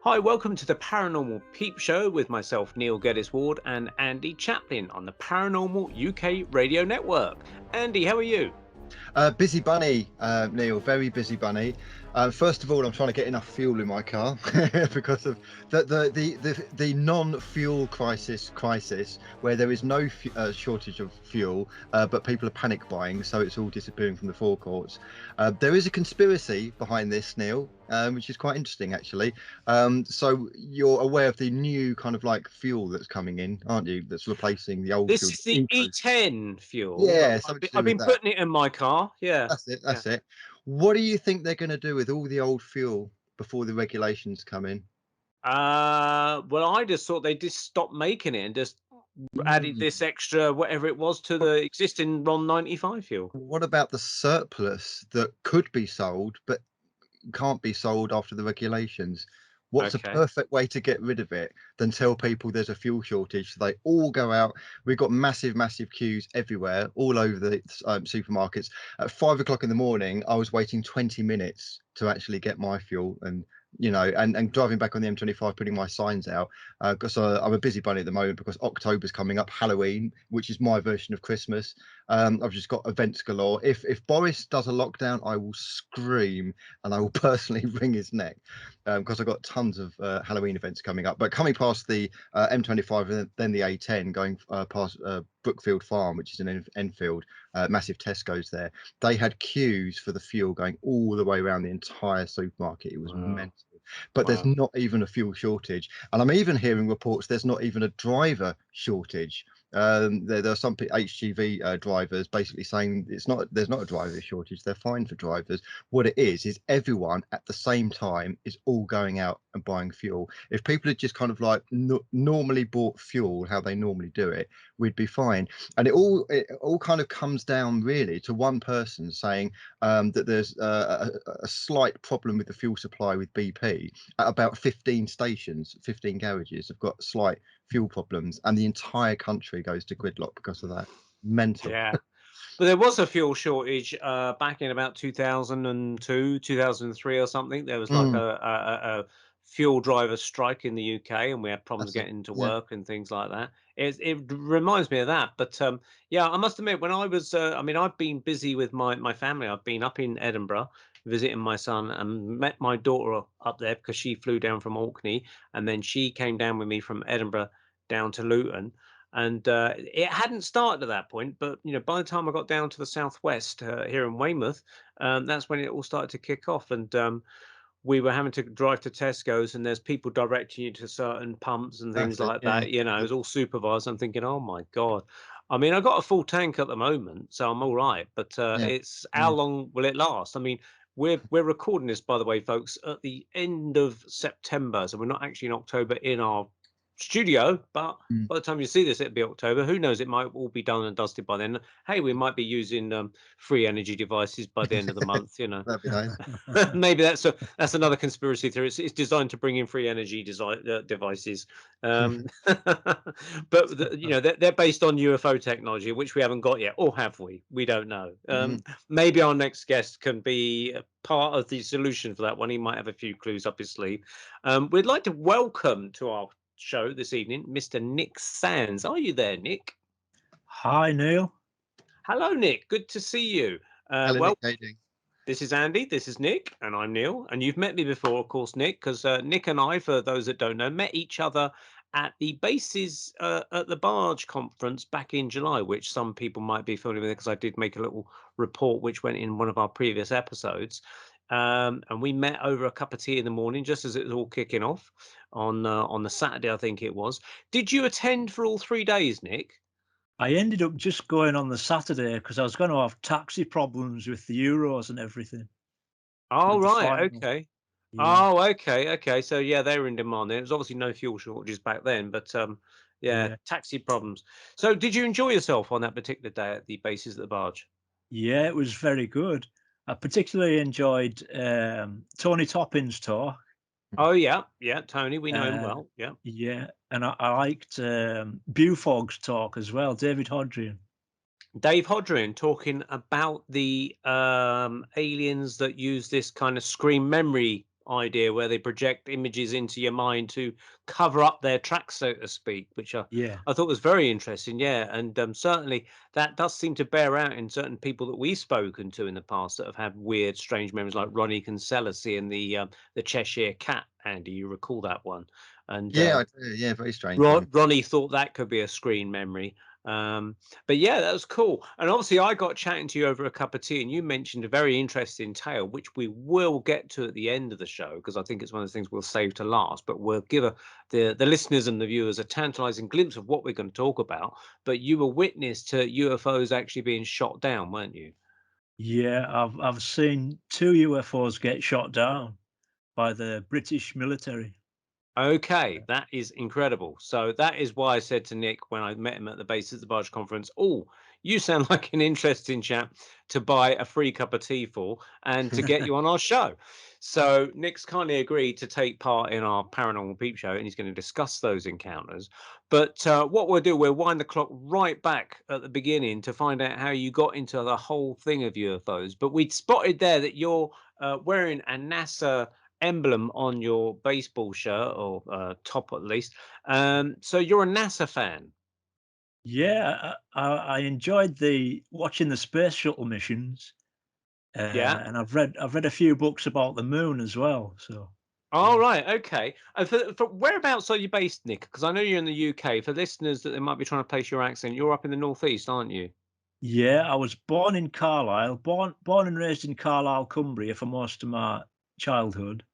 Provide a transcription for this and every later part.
Hi, welcome to the Paranormal Peep Show with myself, Neil Geddes-Ward, and Andy Chaplin on the Paranormal UK Radio Network. Andy, how are you? Busy bunny, Neil, very busy bunny. First of all, I'm trying to get enough fuel in my car because of the non-fuel crisis where there is no shortage of fuel, but people are panic buying, so it's all disappearing from the forecourts. There is a conspiracy behind this, Neil, which is quite interesting, actually. So you're aware of the new kind of like fuel that's coming in, aren't you? That's replacing the old This fuel. is the E10 fuel. Yeah, I've been that. putting it in my car. Yeah. That's it. What do you think they're going to do with all the old fuel before the regulations come in? Well, I just thought they just stopped making it and just added this extra, whatever it was, to the existing RON 95 fuel. What about the surplus that could be sold but can't be sold after the regulations? What's a perfect way to get rid of it than tell people there's a fuel shortage so they all go out? We've got massive queues everywhere, all over the supermarkets. At 5 o'clock in the morning, I was waiting 20 minutes to actually get my fuel, and and driving back on the M25, putting my signs out, because I'm a busy bunny at the moment because October's coming up, Halloween, which is my version of Christmas. I've just got events galore. If Boris does a lockdown, I will scream and I will personally wring his neck, because I've got tons of Halloween events coming up. But coming past the M25 and then the A10, going past Brookfield Farm, which is in Enfield, massive Tesco's there. They had queues for the fuel going all the way around the entire supermarket. It was mental. But there's not even a fuel shortage, and I'm even hearing reports there's not even a driver shortage. There are some HGV drivers basically saying there's not a driver shortage. They're fine for drivers. What it is everyone at the same time is all going out and buying fuel. If people had just kind of like normally bought fuel how they normally do it, we'd be fine. And it all kind of comes down really to one person saying that there's a slight problem with the fuel supply with BP at about 15 stations, 15 garages have got slight fuel problems, and the entire country goes to gridlock because of that. Mental. Yeah. But there was a fuel shortage back in about 2002, 2003 or something. There was like a fuel driver strike in the UK, and we had problems getting to work and things like that. It reminds me of that. But yeah, I must admit, when I was, I mean, I've been busy with my family. I've been up in Edinburgh visiting my son and met my daughter up there because she flew down from Orkney, and then she came down with me from Edinburgh down to Luton. And it hadn't started at that point, but by the time I got down to the southwest here in Weymouth, that's when it all started to kick off. And we were having to drive to Tesco's, and there's people directing you to certain pumps and things like that. It was all supervised. I'm thinking, oh my God. I mean, I got a full tank at the moment, so I'm all right. But it's how long will it last? I mean, we're recording this, by the way, folks, at the end of September, so we're not actually in October in our studio, but by the time you see this, it'll be October. Who knows? It might all be done and dusted by then. Hey, we might be using free energy devices by the end of the month. That'd be nice. Maybe that's another conspiracy theory. It's designed to bring in free energy devices, but they're based on UFO technology, which we haven't got yet, or have we? We don't know. Maybe our next guest can be part of the solution for that one. He might have a few clues up his sleeve. We'd like to welcome to our show this evening Mr. Nic Sands. Are you there, Nick? Hi, Neil. Hello, Nick. Good to see you. Hello, Nick. This is Andy, this is Nick, and I'm Neil. And you've met me before, of course, Nick, because Nick and I, for those that don't know, met each other at the Bases at the Barge conference back in July, which some people might be familiar with because I did make a little report which went in one of our previous episodes. And we met over a cup of tea in the morning, just as it was all kicking off on the Saturday, I think it was. Did you attend for all 3 days, Nick? I ended up just going on the Saturday because I was going to have taxi problems with the Euros and everything. Oh, right. Okay. Yeah. Oh, okay. So, yeah, they were in demand then. It was obviously no fuel shortages back then, but yeah, taxi problems. So did you enjoy yourself on that particular day at the Bases at the Barge? Yeah, it was very good. I particularly enjoyed Tony Toppin's talk. Oh, yeah, Tony, we know him well, yeah. Yeah, and I liked Bufog's talk as well, David Hodrian. Dave Hodrian talking about the aliens that use this kind of screen memory idea where they project images into your mind to cover up their tracks, so to speak, which Yeah. I thought was very interesting. Yeah, and certainly that does seem to bear out in certain people that we've spoken to in the past that have had weird, strange memories, like Ronnie Kinsella seeing the Cheshire Cat. Andy, you recall that one? And Yeah, I do. Yeah, very strange one. Ronnie thought that could be a screen memory. But yeah, that was cool. And obviously, I got chatting to you over a cup of tea, and you mentioned a very interesting tale, which we will get to at the end of the show, because I think it's one of the things we'll save to last. But we'll give the listeners and the viewers a tantalizing glimpse of what we're going to talk about. But you were witness to UFOs actually being shot down, weren't you? Yeah, I've seen 2 UFOs get shot down by the British military. Okay, that is incredible. So that is why I said to Nick when I met him at the Base at the Barge conference, "Oh, you sound like an interesting chap to buy a free cup of tea for and to get you on our show." So Nick's kindly agreed to take part in our Paranormal Peep Show, and he's going to discuss those encounters. But what we'll do, we'll wind the clock right back at the beginning to find out how you got into the whole thing of UFOs. But we'd spotted there that you're wearing a NASA emblem on your baseball shirt, or top at least. So you're a NASA fan. Yeah, I enjoyed watching the space shuttle missions, Yeah. and I've read a few books about the moon as well. So All yeah, right. Okay. And for whereabouts are you based, Nick? Because I know you're in the UK. For listeners that they might be trying to place your accent, you're up in the northeast, aren't you? yeah, I was born in Carlisle, born and raised in Carlisle, Cumbria for most of my childhood.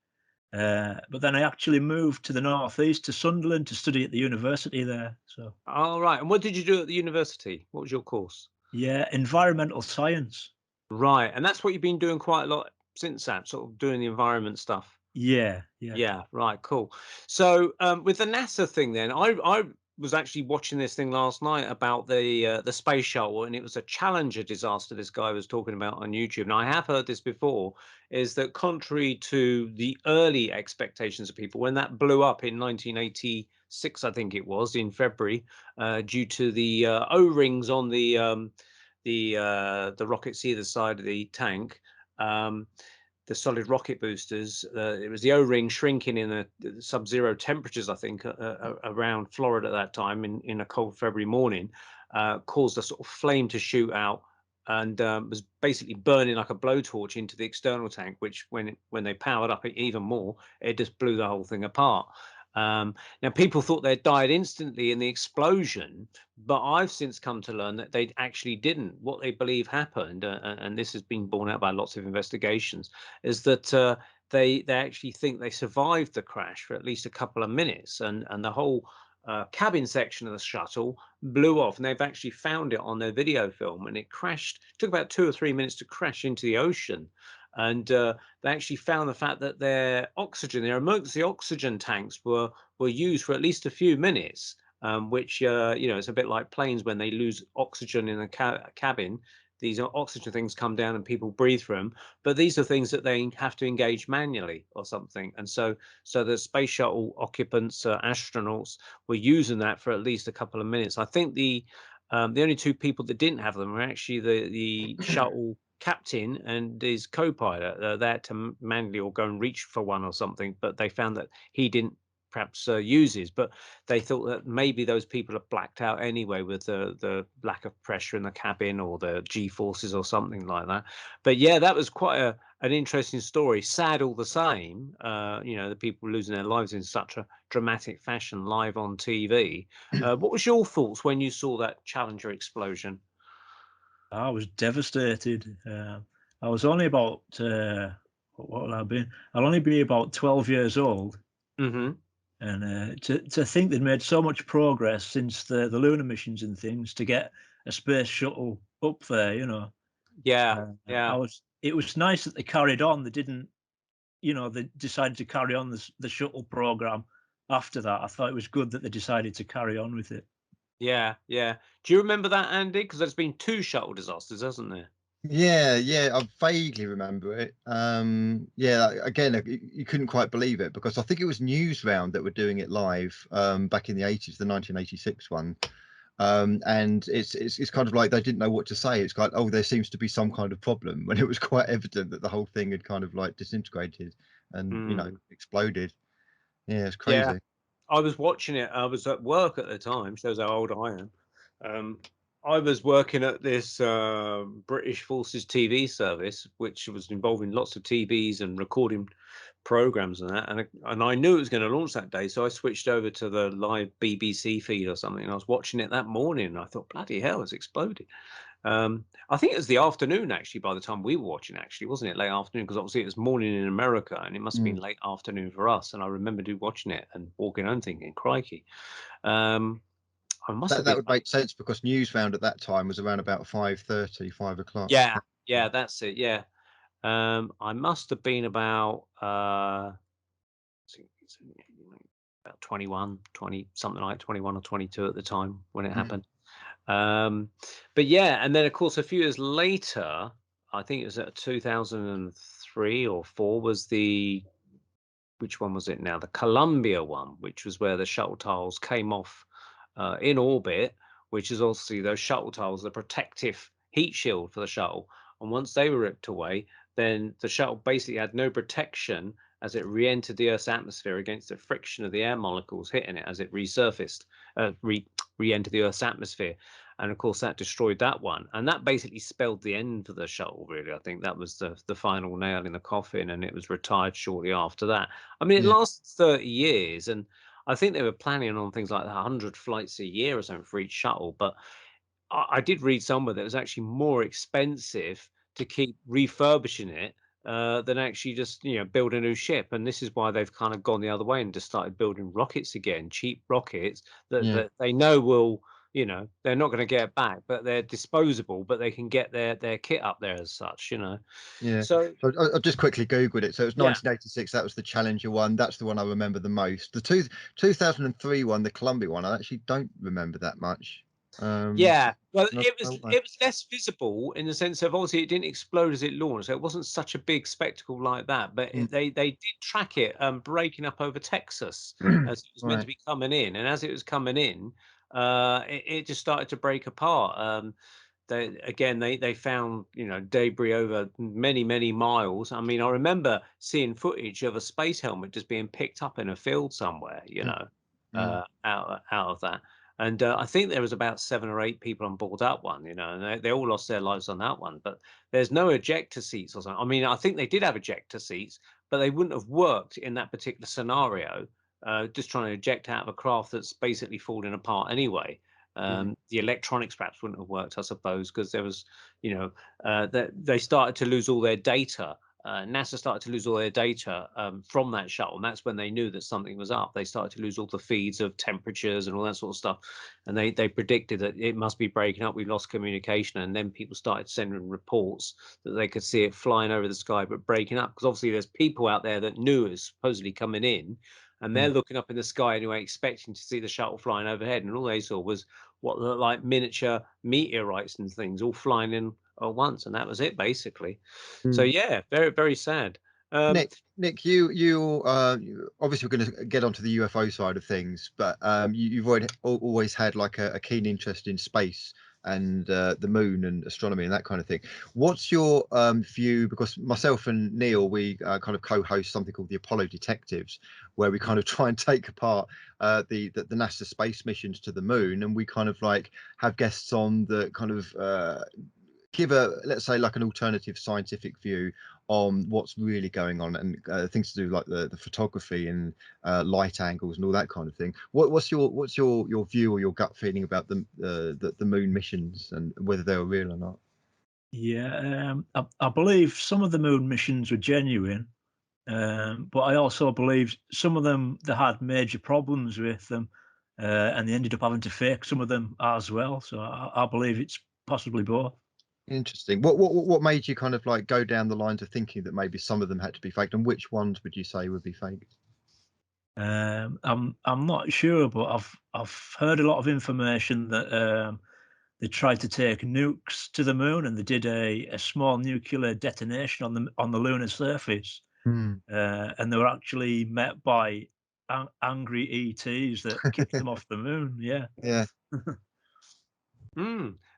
But then I actually moved to the northeast to Sunderland to study at the university there. So All right. And what did you do at the university? What was your course? yeah, environmental science. Right. And that's what you've been doing quite a lot since that, sort of doing the environment stuff. Yeah, yeah, Yeah, right, cool. So with the NASA thing, then I was actually watching this thing last night about the space shuttle, and it was a Challenger disaster. This guy was talking about on YouTube, and I have heard this before. Is that contrary to the early expectations of people when that blew up in 1986, I think it was in February, due to the O-rings on the rockets either side of the tank. The solid rocket boosters. It was the O-ring shrinking in the sub-zero temperatures, I think, around Florida at that time in a cold February morning, caused a sort of flame to shoot out and was basically burning like a blowtorch into the external tank, which when they powered up it even more, it just blew the whole thing apart. Now, people thought they'd died instantly in the explosion, but I've since come to learn that they actually didn't. What they believe happened, and this has been borne out by lots of investigations, is that they actually think they survived the crash for at least a couple of minutes, and the whole cabin section of the shuttle blew off, and they've actually found it on their video film, and it crashed. It took about 2 or 3 minutes to crash into the ocean, and they actually found the fact that their emergency oxygen tanks were used for at least a few minutes, which it's a bit like planes when they lose oxygen in a cabin. These oxygen things come down and people breathe through them, but these are things that they have to engage manually or something. And so the space shuttle occupants, astronauts, were using that for at least a couple of minutes. I think the only 2 people that didn't have them were actually the shuttle captain and his co-pilot. They had to manually or go and reach for one or something, but they found that he didn't perhaps uses, but they thought that maybe those people are blacked out anyway with the lack of pressure in the cabin or the G forces or something like that. But yeah, that was quite an interesting story. Sad all the same, the people losing their lives in such a dramatic fashion live on TV. What was your thoughts when you saw that Challenger explosion? I was devastated. I was only about what will I be? I'll only be about 12 years old, Mm-hmm. and to think they'd made so much progress since the lunar missions and things to get a space shuttle up there, Yeah, Uh, yeah. It was nice that they carried on. They didn't, they decided to carry on the shuttle program after that. I thought it was good that they decided to carry on with it. Yeah, yeah. Do you remember that, Andy? Because there's been 2 shuttle disasters, hasn't there? Yeah, I vaguely remember it. Yeah, again, you couldn't quite believe it because I think it was Newsround that were doing it live back in the 80s, the 1986 one. And it's kind of like they didn't know what to say. It's like, oh, there seems to be some kind of problem, when it was quite evident that the whole thing had kind of like disintegrated. and you know, exploded. Yeah, it's Yeah, crazy. I was watching it. I was at work at the time. Shows how old I am. I was working at this British Forces TV service, which was involving lots of TVs and recording programs and that. And I knew it was going to launch that day, so I switched over to the live BBC feed or something. And I was watching it that morning, and I thought, bloody hell, it's exploded. I think it was the afternoon, actually, by the time we were watching, actually, wasn't it? Late afternoon, because obviously it was morning in America, and it must have been late afternoon for us. And I remember watching it and walking home thinking, crikey. I must have That been would make sense because Newsround at that time was around about 5:30, 5 o'clock. yeah, that's it. Yeah. I must have been about about 21, 20, something like 21 or 22 at the time when it happened. But yeah, and then of course a few years later, I think it was at 2003 or 4 was which one was it now? The Columbia one, which was where the shuttle tiles came off in orbit, which is obviously those shuttle tiles, the protective heat shield for the shuttle. And once they were ripped away, then the shuttle basically had no protection as it re-entered the Earth's atmosphere against the friction of the air molecules hitting it as it resurfaced, re-entered the Earth's atmosphere. And of course, that destroyed that one. And that basically spelled the end for the shuttle, really. I think that was the final nail in the coffin, and it was retired shortly after that. I mean, it lasted 30 years, and I think they were planning on things like 100 flights a year or something for each shuttle. But I did read somewhere that it was actually more expensive to keep refurbishing it than actually just build a new ship. And this is why they've kind of gone the other way and just started building rockets again, cheap rockets that they know will, they're not going to get back, but they're disposable, but they can get their kit up there as such. Yeah. So I just quickly Googled it. So it was yeah. 1986. That was the Challenger one. That's the one I remember the most. The 2003 one, the Columbia one, I actually don't remember that much. Yeah, well, Not it sure was why. it was less visible in the sense of obviously it didn't explode as it launched, so it wasn't such a big spectacle like that. But they did track it breaking up over Texas as it was meant to Right. be coming in, and as it was coming in, it just started to break apart. They found debris over many miles. I mean, I remember seeing footage of a space helmet just being picked up in a field somewhere, out of that. And I think there was about 7 or 8 people on board that one, and they all lost their lives on that one. But there's no ejector seats or something. I mean, I think they did have ejector seats, but they wouldn't have worked in that particular scenario. Just trying to eject out of a craft that's basically falling apart anyway. The electronics perhaps wouldn't have worked, I suppose, because there was, they started to lose all their data. NASA started to lose all their data from that shuttle, and that's when they knew that something was up. They started to lose all the feeds of temperatures and all that sort of stuff, and they predicted that it must be breaking up. We lost communication, and then people started sending reports that they could see it flying over the sky but breaking up, because obviously there's people out there that knew it was supposedly coming in, and they're looking up in the sky anyway, expecting to see the shuttle flying overhead, and all they saw was what looked like miniature meteorites and things all flying in at once, and that was it basically. So yeah, very very sad. Nick, you obviously we're going to get onto the UFO side of things, but you've always had like a keen interest in space and the moon and astronomy and that kind of thing. What's your view? Because myself and Neil, we kind of co-host something called the Apollo Detectives, where we kind of try and take apart the NASA space missions to the moon, and we kind of like have guests on that kind of give let's say like an alternative scientific view on what's really going on, and things to do like the photography and light angles and all that kind of thing. What's your view or your gut feeling about the moon missions and whether they were real or not? Yeah, I believe some of the moon missions were genuine, but I also believe some of them they had major problems with them, and they ended up having to fake some of them as well. So I believe it's possibly both. Interesting. What made you kind of like go down the lines of thinking that maybe some of them had to be faked, and which ones would you say would be faked? I'm not sure, but I've heard a lot of information that they tried to take nukes to the moon, and they did a small nuclear detonation on the lunar surface, and they were actually met by angry ETs that kicked them off the moon. Yeah. Yeah.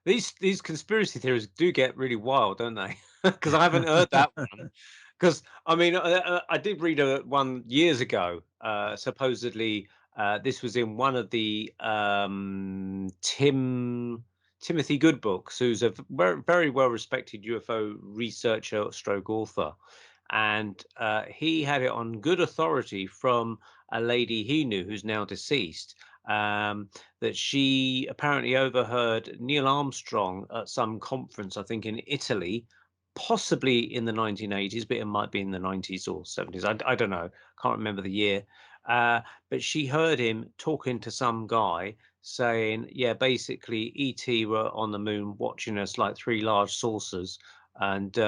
These conspiracy theories do get really wild, don't they? Because I haven't heard that one. Because I mean, I did read one years ago. Supposedly, this was in one of the Timothy Good books, who's a very, very well respected UFO researcher stroke author, and he had it on good authority from a lady he knew who's now deceased. That she apparently overheard Neil Armstrong at some conference, I think in Italy, possibly in the 1980s, but it might be in the 90s or 70s. I don't know. Can't remember the year. But she heard him talking to some guy saying, yeah, basically ET were on the moon watching us like three large saucers. And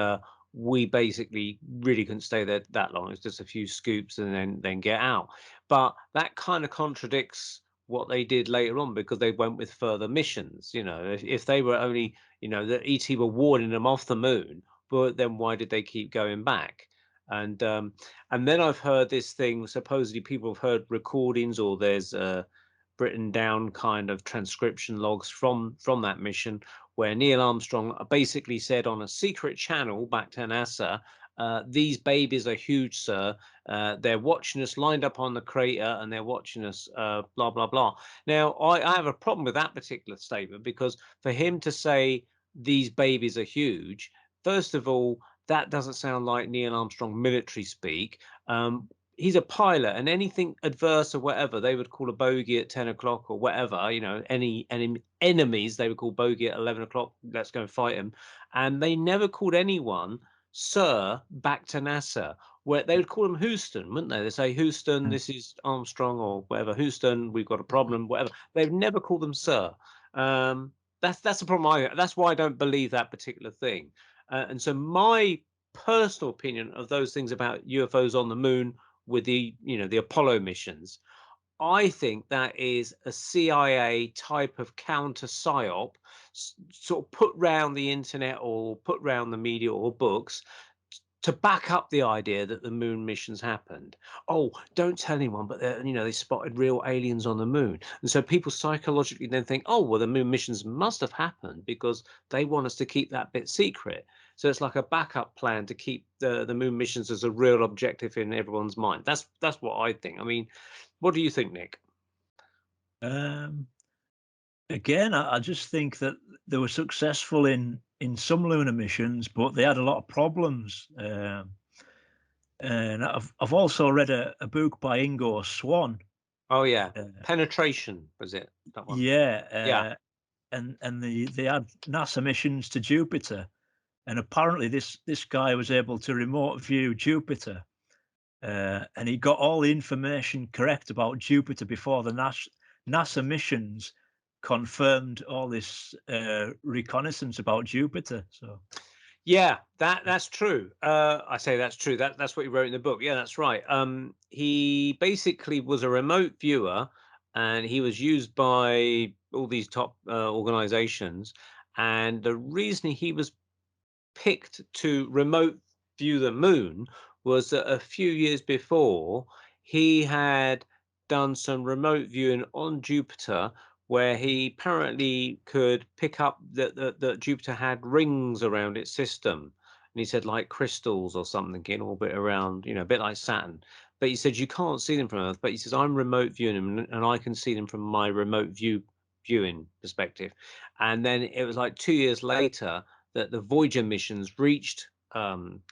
we basically really couldn't stay there that long. It's just a few scoops and then get out. But that kind of contradicts what they did later on, because they went with further missions. You know, if they were only, you know, the ET were warning them off the moon, but then why did they keep going back? And then I've heard this thing. Supposedly, people have heard recordings, or there's written down kind of transcription logs from that mission, where Neil Armstrong basically said on a secret channel back to NASA, these babies are huge, sir. They're watching us lined up on the crater, and they're watching us, blah, blah, blah. Now, I have a problem with that particular statement, because for him to say these babies are huge, first of all, that doesn't sound like Neil Armstrong military speak. He's a pilot, and anything adverse or whatever, they would call a bogey at 10 o'clock or whatever. You know, any enemies, they would call bogey at 11 o'clock. Let's go and fight him. And they never called anyone sir back to NASA, where they would call him Houston, wouldn't they? They say, Houston, this is Armstrong or whatever. Houston, we've got a problem, whatever. They've never called them sir. That's the problem. That's why I don't believe that particular thing. And so my personal opinion of those things about UFOs on the moon with the, you know, the Apollo missions, I think that is a CIA type of counter psyop, sort of put round the internet or put round the media or books to back up the idea that the moon missions happened. Oh, don't tell anyone, but you know, they spotted real aliens on the moon. And so people psychologically then think, oh, well, the moon missions must have happened because they want us to keep that bit secret. So it's like a backup plan to keep the moon missions as a real objective in everyone's mind. That's what I think. I mean, what do you think, Nick? Again, I just think that they were successful in some lunar missions, but they had a lot of problems. And I've also read a book by Ingo Swann. Oh yeah, Penetration, was it that one? Yeah, and they had NASA missions to Jupiter, and apparently this guy was able to remote view Jupiter, and he got all the information correct about Jupiter before the NASA missions confirmed all this reconnaissance about Jupiter. So yeah, that's true. I say that's true. That's what he wrote in the book. Yeah, that's right. He basically was a remote viewer, and he was used by all these top organizations. And the reason he was picked to remote view the moon was that a few years before he had done some remote viewing on Jupiter, where he apparently could pick up that Jupiter had rings around its system. And he said, like crystals or something in orbit around, you know, a bit like Saturn. But he said you can't see them from Earth. But he says I'm remote viewing them, and I can see them from my remote viewing perspective. And then it was like 2 years later that the Voyager missions reached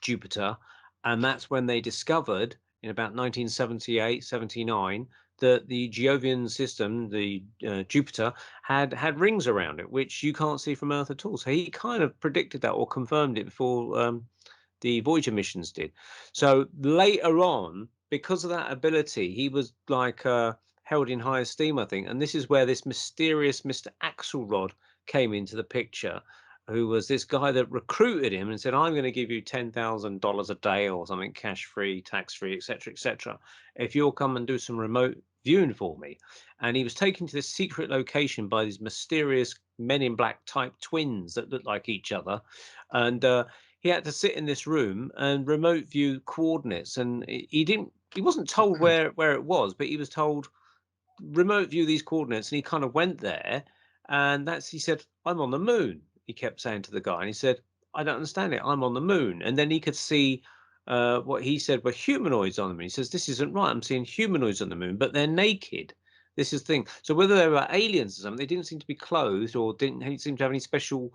Jupiter, and that's when they discovered in about 1978, 79 that the Jovian system, the Jupiter, had rings around it, which you can't see from Earth at all. So he kind of predicted that or confirmed it before the Voyager missions did. So later on, because of that ability, he was like held in high esteem, I think. And this is where this mysterious Mr. Axelrod came into the picture, who was this guy that recruited him and said, I'm going to give you $10,000 a day or something, cash free, tax free, etc., etc., if you'll come and do some remote viewing for me. And he was taken to this secret location by these mysterious men in black type twins that looked like each other. And he had to sit in this room and remote view coordinates. And he wasn't told where it was, but he was told remote view these coordinates. And he kind of went there, and he said, I'm on the moon. He kept saying to the guy, and he said, I don't understand it. I'm on the moon. And then he could see what he said were humanoids on the moon. He says, this isn't right. I'm seeing humanoids on the moon, but they're naked. This is the thing. So whether they were aliens or something, they didn't seem to be clothed or didn't seem to have any special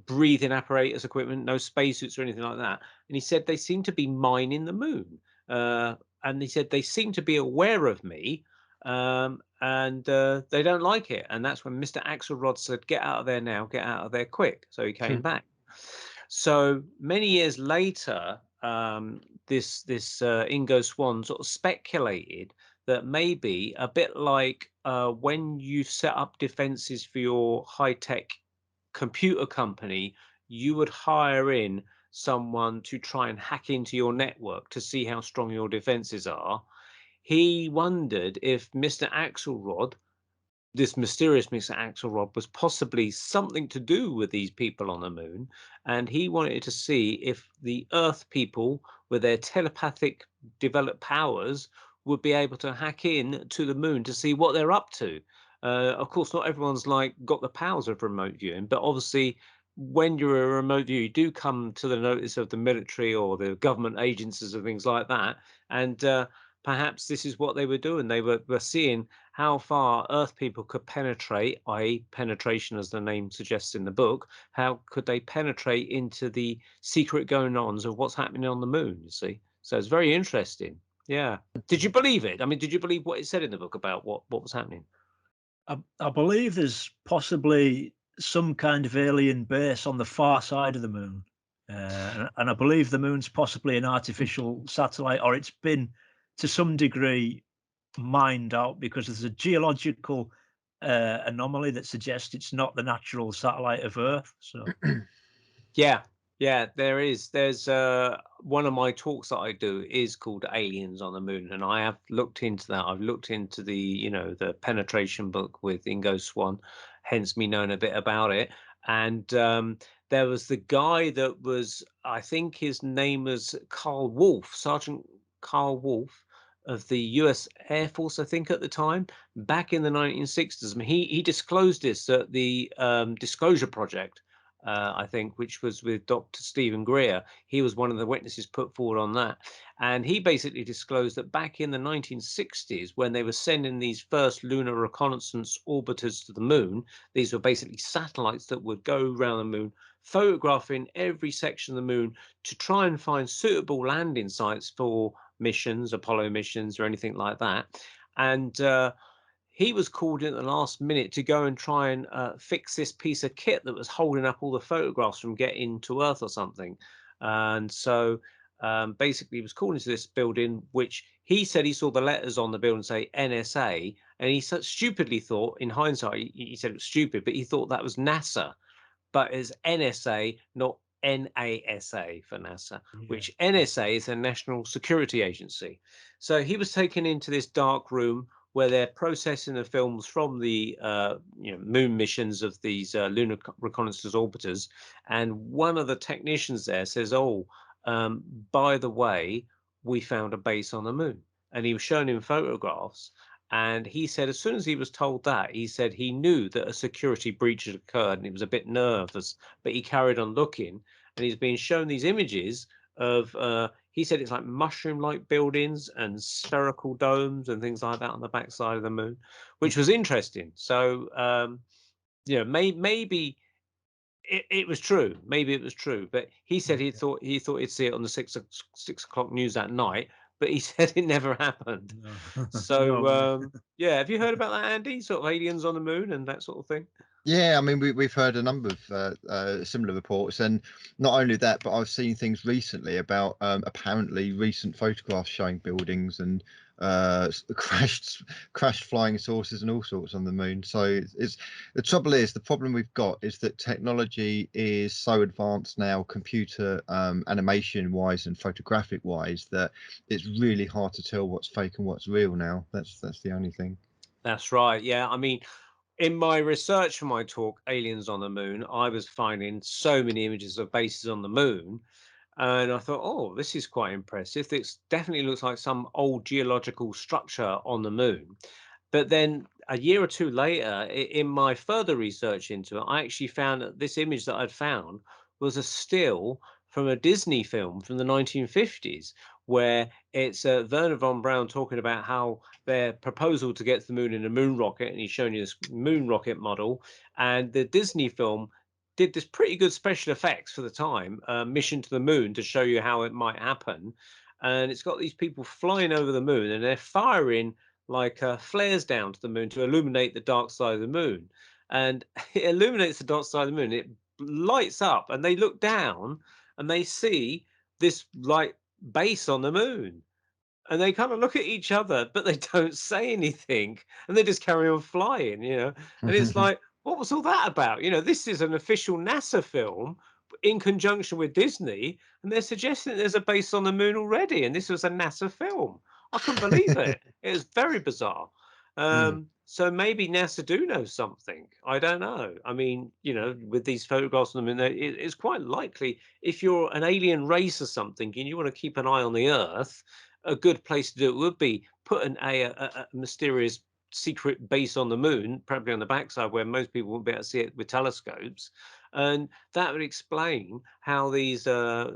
breathing apparatus equipment, no spacesuits or anything like that. And he said they seem to be mining the moon. And he said they seem to be aware of me, and they don't like it. And that's when Mr. Axelrod said, get out of there now, get out of there quick. So he came back. So many years later, this Ingo Swann sort of speculated that maybe a bit like when you set up defenses for your high-tech computer company, you would hire in someone to try and hack into your network to see how strong your defenses are. He wondered if Mr. Axelrod, this mysterious Mr. Axelrod, was possibly something to do with these people on the moon, and he wanted to see if the Earth people, with their telepathic developed powers, would be able to hack in to the moon to see what they're up to. Of course, not everyone's like got the powers of remote viewing, but obviously, when you're a remote viewer, you do come to the notice of the military or the government agencies and things like that, and perhaps this is what they were doing. They were seeing how far Earth people could penetrate, i.e. penetration as the name suggests in the book. How could they penetrate into the secret going-ons of what's happening on the moon, you see? So it's very interesting. Yeah. Did you believe it? I mean, did you believe what it said in the book about what was happening? I believe there's possibly some kind of alien base on the far side of the moon. And I believe the moon's possibly an artificial satellite, or it's been to some degree mined out because there's a geological anomaly that suggests it's not the natural satellite of Earth. So yeah, there is. There's one of my talks that I do is called Aliens on the Moon, and I have looked into that. I've looked into the the penetration book with Ingo Swann, hence me knowing a bit about it. And there was the guy that was, I think his name was Carl Wolf, Sergeant Carl Wolf of the US Air Force, I think at the time, back in the 1960s. I mean, he disclosed this at the Disclosure Project, I think, which was with Dr. Stephen Greer. He was one of the witnesses put forward on that. And he basically disclosed that back in the 1960s, when they were sending these first lunar reconnaissance orbiters to the moon, these were basically satellites that would go around the moon, photographing every section of the moon to try and find suitable landing sites for missions, Apollo missions, or anything like that. And he was called in at the last minute to go and try and fix this piece of kit that was holding up all the photographs from getting to Earth or something. And so basically he was called into this building, which he said he saw the letters on the building say NSA. And he stupidly thought, in hindsight, he said it was stupid, but he thought that was NASA. But it's NSA, not NASA for NASA, which NSA is a National Security Agency. So he was taken into this dark room where they're processing the films from the moon missions of these lunar reconnaissance orbiters, and one of the technicians there says, "Oh, by the way, we found a base on the moon," and he was showing him photographs. And he said, as soon as he was told that, he said he knew that a security breach had occurred, and he was a bit nervous, but he carried on looking, and he's being shown these images of he said it's like mushroom-like buildings and spherical domes and things like that on the backside of the moon, which was interesting. So maybe it was true. Maybe it was true. But he said he thought he'd see it on the 6 o'clock news that night, but he said it never happened. No. So yeah, have you heard about that, Andy? Sort of aliens on the moon and that sort of thing? Yeah, I mean, we've heard a number of similar reports, and not only that, but I've seen things recently about apparently recent photographs showing buildings and crashed flying saucers and all sorts on the moon. So it's the trouble is, the problem we've got is that technology is so advanced now, computer animation wise and photographic wise, that it's really hard to tell what's fake and what's real now. That's the only thing. That's right. Yeah, I mean, in my research for my talk, Aliens on the Moon, I was finding so many images of bases on the moon. And I thought, oh, this is quite impressive. This definitely looks like some old geological structure on the moon. But then a year or two later, in my further research into it, I actually found that this image that I'd found was a still from a Disney film from the 1950s, where it's Werner von Braun talking about how their proposal to get to the moon in a moon rocket, and he's showing you this moon rocket model, and the Disney film did this pretty good special effects for the time, mission to the moon, to show you how it might happen. And it's got these people flying over the moon, and they're firing like flares down to the moon to illuminate the dark side of the moon. And it illuminates the dark side of the moon. It lights up, and they look down and they see this like base on the moon. And they kind of look at each other, but they don't say anything, and they just carry on flying, And it's like, what was all that about? This is an official NASA film in conjunction with Disney, and they're suggesting that there's a base on the moon already, and this was a NASA film. I couldn't believe it. It was very bizarre. So maybe NASA do know something. I don't know. I mean, with these photographs on the moon, it's quite likely if you're an alien race or something and you want to keep an eye on the Earth, a good place to do it would be put a mysterious secret base on the moon, probably on the backside where most people won't be able to see it with telescopes. And that would explain how these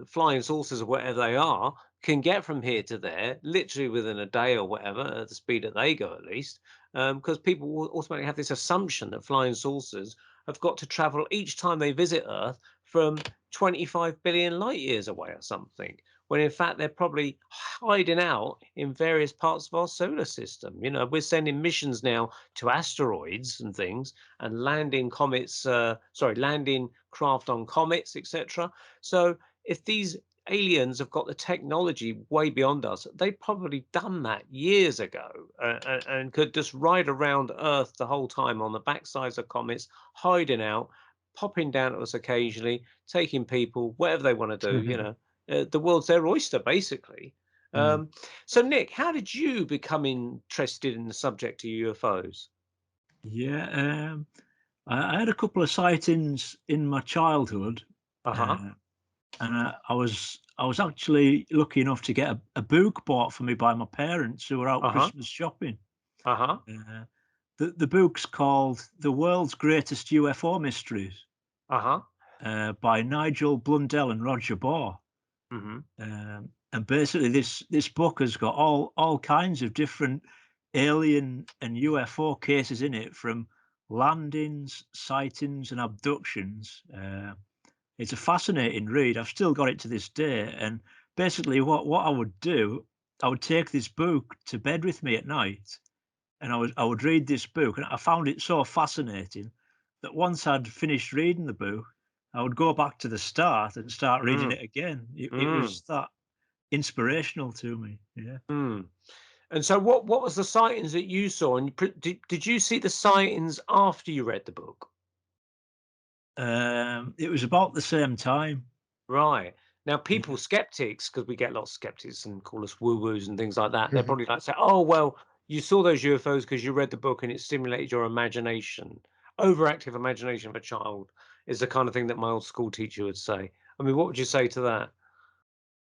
flying saucers or whatever they are can get from here to there literally within a day or whatever, at the speed that they go at least, because people will automatically have this assumption that flying saucers have got to travel each time they visit Earth from 25 billion light years away or something, when in fact they're probably hiding out in various parts of our solar system. We're sending missions now to asteroids and things, and landing craft on comets, etc. So if these aliens have got the technology way beyond us, they've probably done that years ago, and could just ride around Earth the whole time on the backsides of comets, hiding out, popping down to us occasionally, taking people, whatever they want to do, the world's their oyster, basically. So, Nick, how did you become interested in the subject of UFOs? Yeah, I had a couple of sightings in my childhood, and I was actually lucky enough to get a book bought for me by my parents who were out Christmas shopping. The book's called "The World's Greatest UFO Mysteries," by Nigel Blundell and Roger Bohr. And basically, this book has got all kinds of different alien and UFO cases in it, from landings, sightings, and abductions. It's a fascinating read. I've still got it to this day. And basically, what I would do, I would take this book to bed with me at night, and I would read this book, and I found it so fascinating that once I'd finished reading the book, I would go back to the start and start reading it again. It was that inspirational to me. Yeah. And so what was the sightings that you saw? And did you see the sightings after you read the book? It was about the same time. Right. Now, people, skeptics, because we get lots of skeptics and call us woo-woos and things like that, they're probably like say, oh, well, you saw those UFOs because you read the book and it stimulated your imagination. Overactive imagination of a child is the kind of thing that my old school teacher would say. I mean, what would you say to that?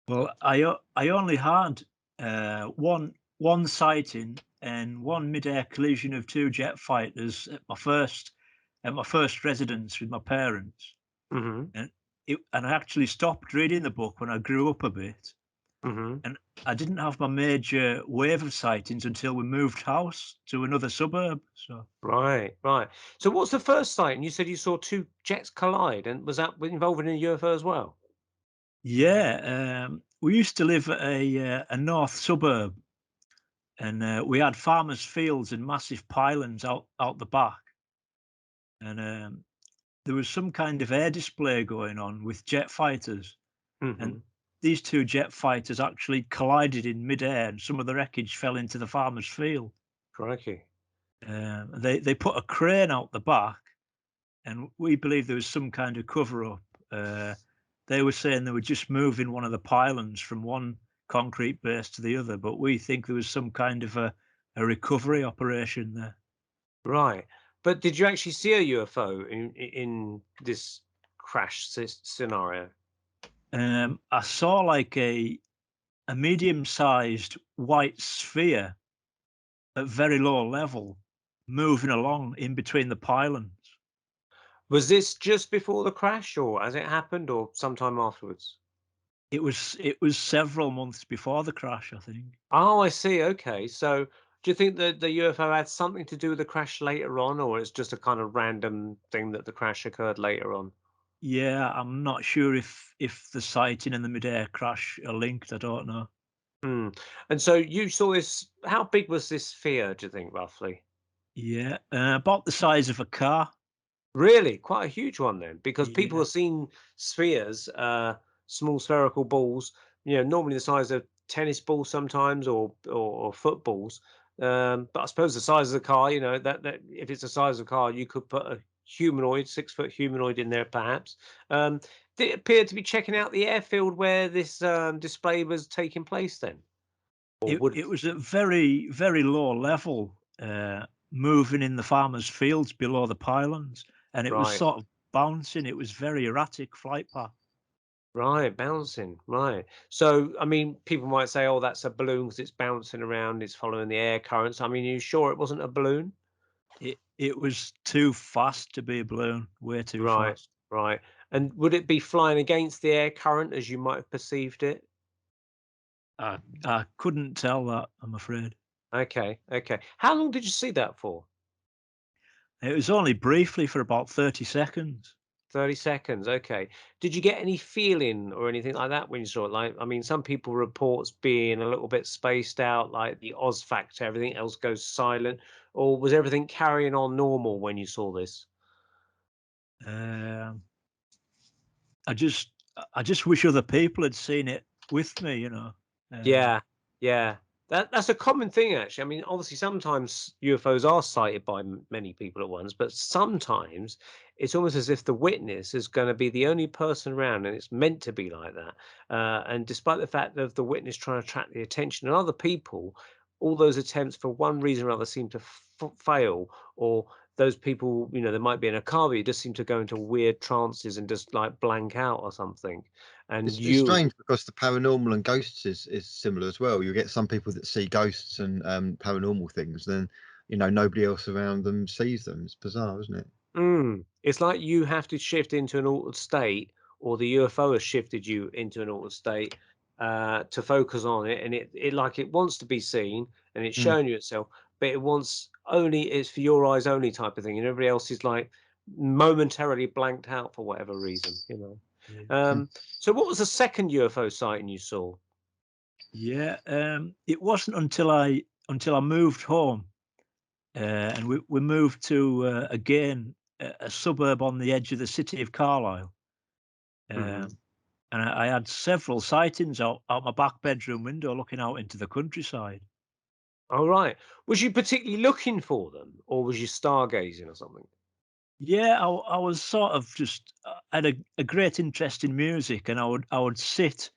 Well, I only had one sighting and one mid-air collision of two jet fighters at my first residence with my parents. And I actually stopped reading the book when I grew up a bit. And I didn't have my major wave of sightings until we moved house to another suburb. So Right. So what's the first sighting? You said you saw two jets collide, and was that involving a UFO as well? yeah, we used to live at a north suburb, and we had farmers' fields and massive pylons out the back. And there was some kind of air display going on with jet fighters, and these two jet fighters actually collided in midair, and some of the wreckage fell into the farmer's field. Crikey. They put a crane out the back, and we believe there was some kind of cover up. They were saying they were just moving one of the pylons from one concrete base to the other, but we think there was some kind of a recovery operation there. Right. But did you actually see a UFO in this crash scenario? I saw like a medium-sized white sphere at very low level moving along in between the pylons. Was this just before the crash, or as it happened, or sometime afterwards? It was several months before the crash, I think. Oh, I see. Okay. So do you think that the UFO had something to do with the crash later on, or it's just a kind of random thing that the crash occurred later on? Yeah, I'm not sure if the sighting and the mid-air crash are linked. I don't know. Hmm. And so you saw this. How big was this sphere, do you think, roughly? Yeah, about the size of a car. Really? Quite a huge one then, because people Yeah. have seen spheres, small spherical balls, normally the size of tennis balls sometimes or footballs. But I suppose the size of the car, that if it's the size of a car, you could put a humanoid, 6 foot humanoid in there perhaps. Um, did it appear to be checking out the airfield where this display was taking place then? Or would It was at very, very low level, moving in the farmers' fields below the pylons, and it was right. sort of bouncing. It was very erratic flight path. Right, bouncing, right. So, I mean, people might say, "Oh, that's a balloon because it's bouncing around, it's following the air currents." I mean, are you sure it wasn't a balloon? It was too fast to be a balloon, way too Right, fast. right. And would it be flying against the air current as you might have perceived it? I couldn't tell that, I'm afraid. Okay, okay. How long did you see that for? It was only briefly for about 30 seconds. 30 seconds, okay. Did you get any feeling or anything like that when you saw it? Like, I mean, some people reports being a little bit spaced out, like the Oz factor, everything else goes silent, or was everything carrying on normal when you saw this? Um, I just wish other people had seen it with me, you know. Um, Yeah, yeah. That's a common thing, actually. I mean, obviously, sometimes UFOs are sighted by many people at once, but sometimes it's almost as if the witness is going to be the only person around, and it's meant to be like that. And despite the fact of the witness trying to attract the attention of other people, all those attempts, for one reason or other, seem to fail. Or those people, they might be in a car, but you just seem to go into weird trances and just like blank out or something. And It's you, strange because the paranormal and ghosts is similar as well. You get some people that see ghosts and paranormal things, then nobody else around them sees them. It's bizarre, isn't it? It's like you have to shift into an altered state, or the UFO has shifted you into an altered state to focus on it, and it like it wants to be seen, and it's Mm. showing you itself, but it wants only it's for your eyes only type of thing, and everybody else is like momentarily blanked out for whatever reason. yeah. So what was the second UFO sighting you saw? Yeah, it wasn't until I moved home, and we moved to again a suburb on the edge of the city of Carlisle, Hmm. um, and I had several sightings out my back bedroom window, looking out into the countryside. All right. Was you particularly looking for them, or was you stargazing or something? Yeah, I was sort of just had a great interest in music, and I would sit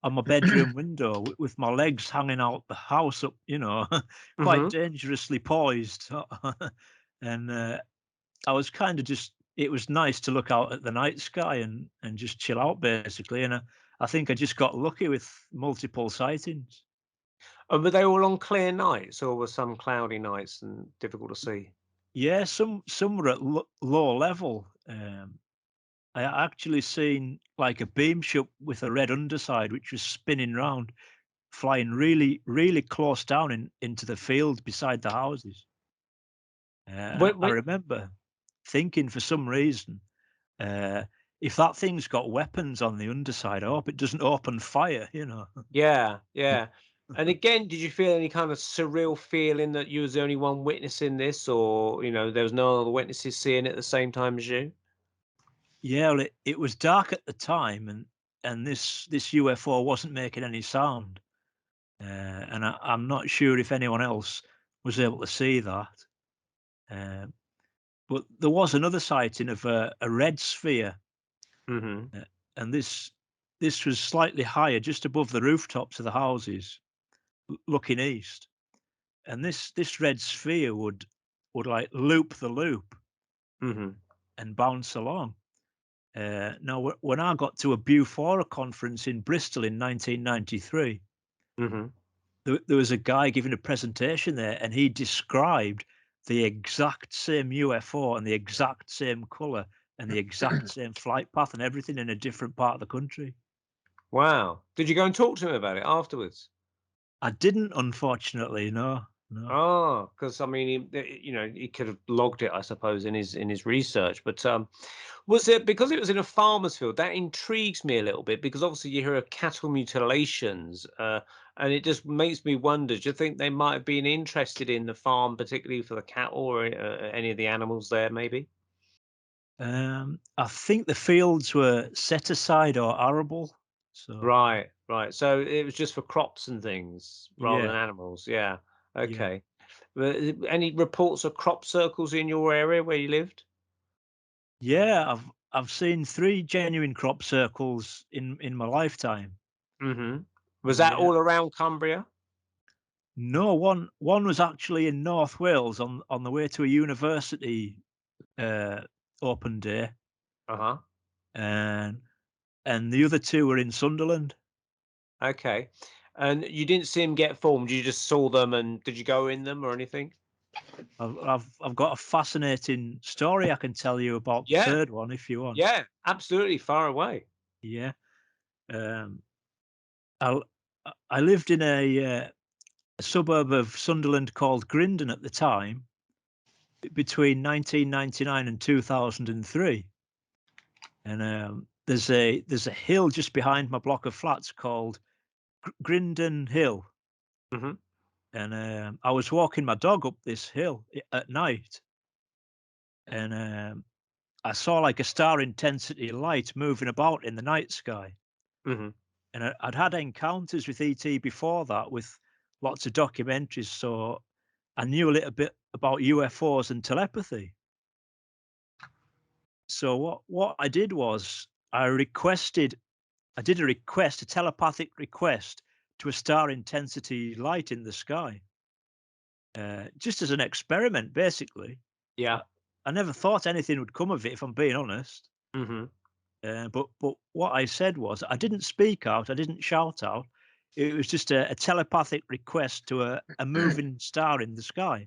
on my bedroom window with my legs hanging out the house up, quite Hmm. dangerously poised. And I was kind of just, it was nice to look out at the night sky and just chill out basically. And I think I just got lucky with multiple sightings. And were they all on clear nights, or were some cloudy nights and difficult to see? Yeah, some were at low level. I actually seen like a beam ship with a red underside, which was spinning round, flying really, really close down into the field beside the houses. And I When remember thinking for some reason, uh, if that thing's got weapons on the underside, I hope it doesn't open fire. Yeah, yeah. And again, did you feel any kind of surreal feeling that you was the only one witnessing this, or there was no other witnesses seeing it at the same time as you? Yeah, well, it was dark at the time, and this UFO wasn't making any sound, and I'm not sure if anyone else was able to see that. Uh, but there was another sighting of a red sphere, Hmm. uh, and this was slightly higher, just above the rooftops of the houses, looking east. And this red sphere would like loop the loop Hmm. and bounce along. Now, when I got to a Bufora conference in Bristol in 1993, Hmm. there was a guy giving a presentation there, and he described the exact same UFO and the exact same color and the exact same flight path and everything in a different part of the country. Wow. Did you go and talk to him about it afterwards? I didn't, unfortunately. No, no. Oh, because I mean, he could have logged it, I suppose, in his research. But was it because it was in a farmer's field? That intrigues me a little bit because obviously you hear of cattle mutilations, and it just makes me wonder. Do you think they might have been interested in the farm, particularly for the cattle or any of the animals there? Maybe. I think the fields were set aside or arable. So Right, right. So it was just for crops and things rather than yeah, animals. Yeah. yeah, Okay. But any reports of crop circles in your area where you lived? yeah. I've seen 3 genuine crop circles in my lifetime. Hmm. Was that Yeah. all around Cumbria? No, one was actually in North Wales on the way to a university uh, open day, Uh-huh. and the other 2 were in Sunderland. Okay. And you didn't see them get formed. You just saw them, and did you go in them or anything? I've got a fascinating story I can tell you about the Yeah. 3rd one if you want. Yeah. Absolutely. Far away. Yeah. Um, I I lived in a suburb of Sunderland called Grindon at the time, between 1999 and 2003. And there's a hill just behind my block of flats called Grindon Hill. Hmm. And I was walking my dog up this hill at night, and I saw like a star intensity light moving about in the night sky. Hmm. And I'd had encounters with ET before that, with lots of documentaries, so I knew a little bit about UFOs and telepathy. So what I did was I did a request, a telepathic request to a star intensity light in the sky, just as an experiment, basically. Yeah. I, I never thought anything would come of it, if I'm being honest. Hmm. But what I said was, I didn't speak out, I didn't shout out. It was just a telepathic request to a moving star in the sky.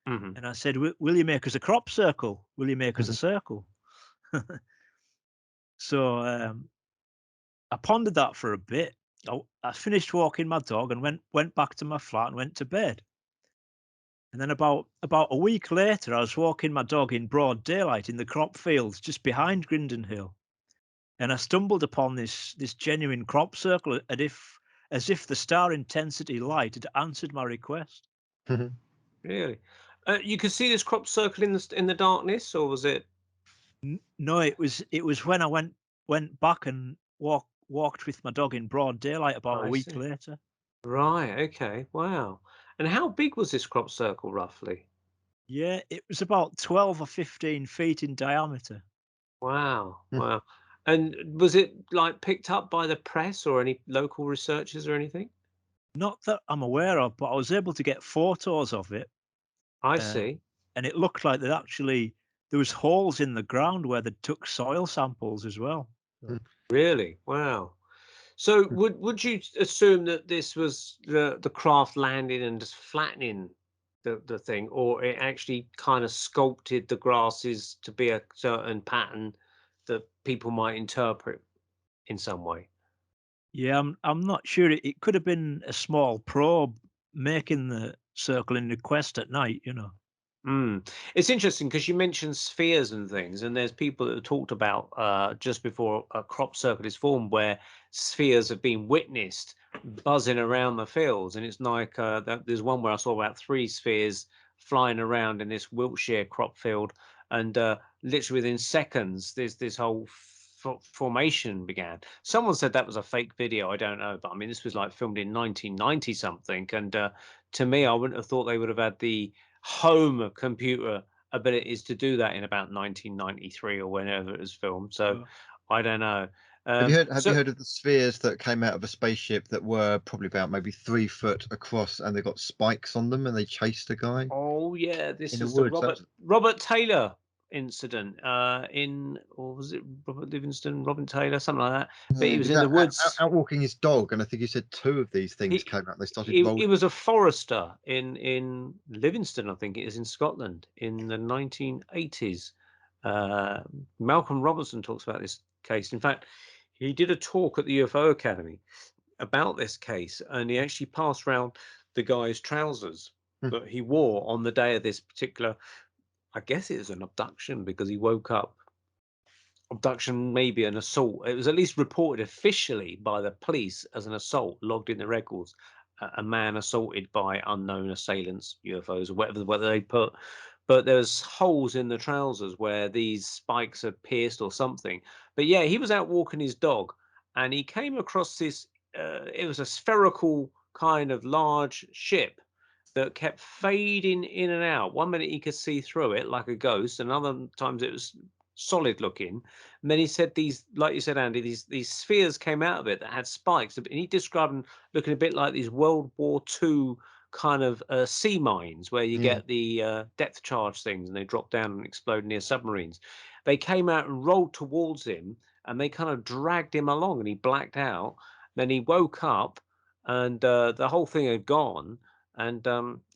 Hmm. And I said, Will you make us a crop circle? Will you make us a circle?" So I pondered that for a bit. I finished walking my dog and went back to my flat and went to bed. And then about a week later, I was walking my dog in broad daylight in the crop fields just behind Grindon Hill, and I stumbled upon this genuine crop circle, as if the star intensity light had answered my request. Really? You could see this crop circle in the darkness, or was it? No, it was when I went back and walked with my dog in broad daylight about a I week see. later. Right. Okay. Wow. And how big was this crop circle roughly? Yeah, it was about 12 or 15 feet in diameter. Wow. Wow. And was it like picked up by the press or any local researchers or anything? Not that I'm aware of, but I was able to get photos of it, I uh, see. and it looked like there was holes in the ground where they took soil samples as well. So, Really? Wow. So would you assume that this was the craft landing and just flattening the thing, or it actually kind of sculpted the grasses to be a certain pattern that people might interpret in some way? yeah, I'm not sure. It could have been a small probe making the circle in request at night. Mm. It's interesting because you mentioned spheres and things, and there's people that have talked about just before a crop circle is formed where spheres have been witnessed buzzing around the fields. And it's like there's one where I saw about 3 spheres flying around in this Wiltshire crop field, and literally within seconds, this whole formation began. Someone said that was a fake video. I don't know, but I mean, this was like filmed in 1990 something, and to me, I wouldn't have thought they would have had the home computer abilities to do that in about 1993 or whenever it was filmed. So Uh, I don't know. Have you So heard of the spheres that came out of a spaceship that were probably about maybe 3 foot across, and they got spikes on them, and they chased a guy oh yeah, in this the was the woods? Robert Taylor incident in, or was it Robert Livingston, Robin Taylor, something like that. But he He was was in the out woods. walking his dog, and I think he said 2 of these things He came out. They started he rolling. was a forester in Livingston, I think it is, in Scotland in the 1980s. Malcolm Robertson talks about this case. In fact, he did a talk at the UFO Academy about this case, and he actually passed around the guy's trousers that he wore on the day of this particular, I guess it was an abduction, because he woke up, abduction, maybe an assault. It was at least reported officially by the police as an assault, logged in the records. A man assaulted by unknown assailants, UFOs, or whatever they put. But there's holes in the trousers where these spikes had pierced or something. But yeah, he was out walking his dog, and he came across this. It was a spherical kind of large ship that kept fading in and out. One minute he could see through it like a ghost, and other times it was solid looking. And then he said these, like you said, Andy, these spheres came out of it that had spikes, and he described them looking a bit like these World War II kind of sea mines, where you get the depth charge things, and they drop down and explode near submarines. They came out and rolled towards him, and they kind of dragged him along, and he blacked out. Then he woke up, and the whole thing had gone. And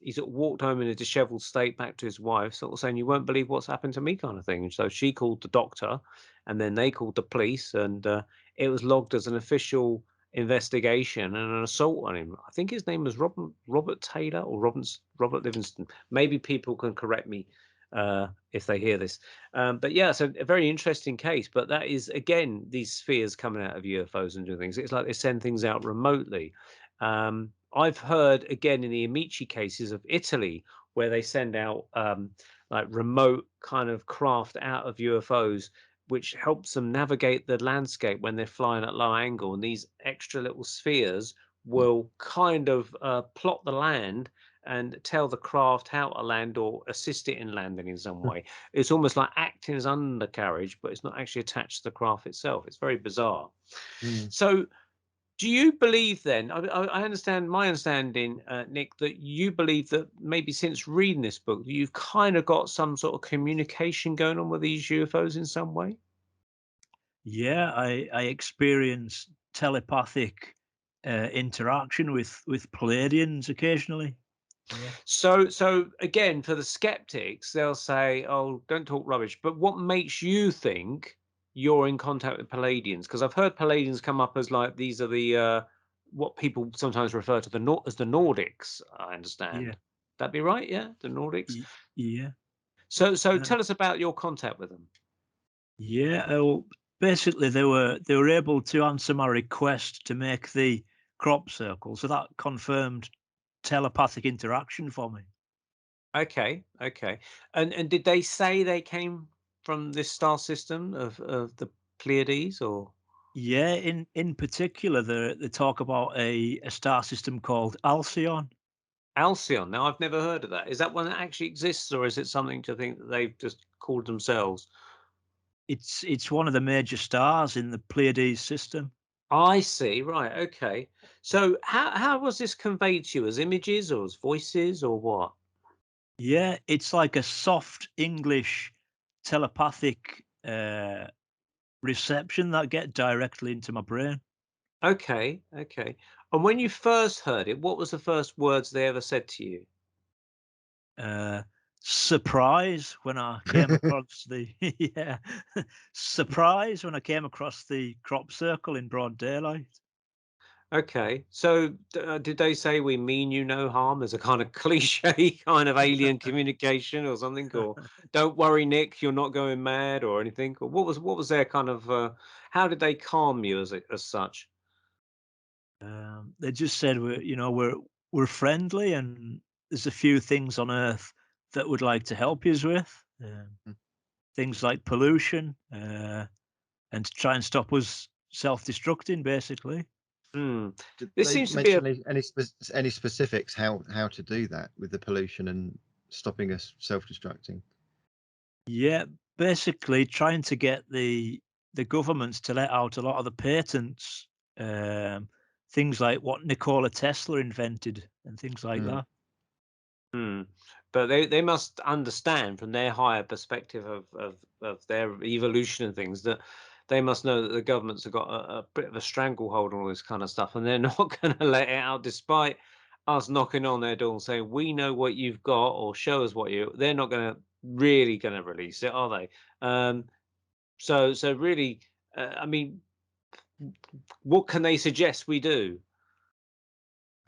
he sort of walked home in a disheveled state back to his wife, sort of saying, "You won't believe what's happened to me," kind of thing. And so she called the doctor, and then they called the police, and it was logged as an official investigation and an assault on him. I think his name was Robert Taylor or Robert Livingston. Maybe people can correct me if they hear this. But yeah, it's a very interesting case. But that is, again, these spheres coming out of UFOs and doing things. It's like they send things out remotely. I've heard, again, in the Amici cases of Italy, where they send out like remote kind of craft out of UFOs, which helps them navigate the landscape when they're flying at low angle. And these extra little spheres will kind of plot the land and tell the craft how to land or assist it in landing in some way. It's almost like acting as undercarriage, but it's not actually attached to the craft itself. It's very bizarre. So do you believe then, I understand, my understanding, Nick, that you believe that maybe since reading this book, you've kind of got some sort of communication going on with these UFOs in some way? Yeah, I experience telepathic interaction with Pleiadians occasionally. Yeah. So again, for the skeptics, they'll say, "Oh, don't talk rubbish." But what makes you think you're in contact with Palladians? Because I've heard Palladians come up as like these are the what people sometimes refer to as the Nordics. I understand. Yeah. That be right? Yeah, the Nordics. Yeah. So tell us about your contact with them. Yeah. Well, basically, they were able to answer my request to make the crop circle, so that confirmed telepathic interaction for me. Okay, okay. And did they say they came from this star system of the Pleiades, or? Yeah, in particular, they talk about a star system called Alcyon. Alcyon. Now, I've never heard of that. Is that one that actually exists, or is it something to think that they've just called themselves? It's one of the major stars in the Pleiades system. I see. Right. Okay. So, how was this conveyed to you, as images or as voices or what? Yeah, it's like a soft English telepathic reception that get directly into my brain. Okay. Okay. And when you first heard it, what was the first words they ever said to you? Uh, Surprise when I came across the yeah, surprise when I came across the crop circle in broad daylight. Okay. So, did they say we mean you no harm? As a kind of cliche kind of alien communication or something, or don't worry, Nick, you're not going mad or anything, or what was their kind of how did they calm you as such? They just said we're friendly and there's a few things on Earth that would like to help you with. Things like pollution and to try and stop us self-destructing, basically. Hmm. Did This they seems to be a mention any specifics how to do that with the pollution and stopping us self-destructing? Yeah, basically trying to get the governments to let out a lot of the patents, um, things like what Nikola Tesla invented and things like Mm. that. Hmm. But they must understand from their higher perspective of their evolution and things that they must know that the governments have got a bit of a stranglehold on all this kind of stuff, and they're not going to let it out, despite us knocking on their door and saying we know what you've got or show us what you. They're not going to really going to release it, are they? So really, I mean, what can they suggest we do?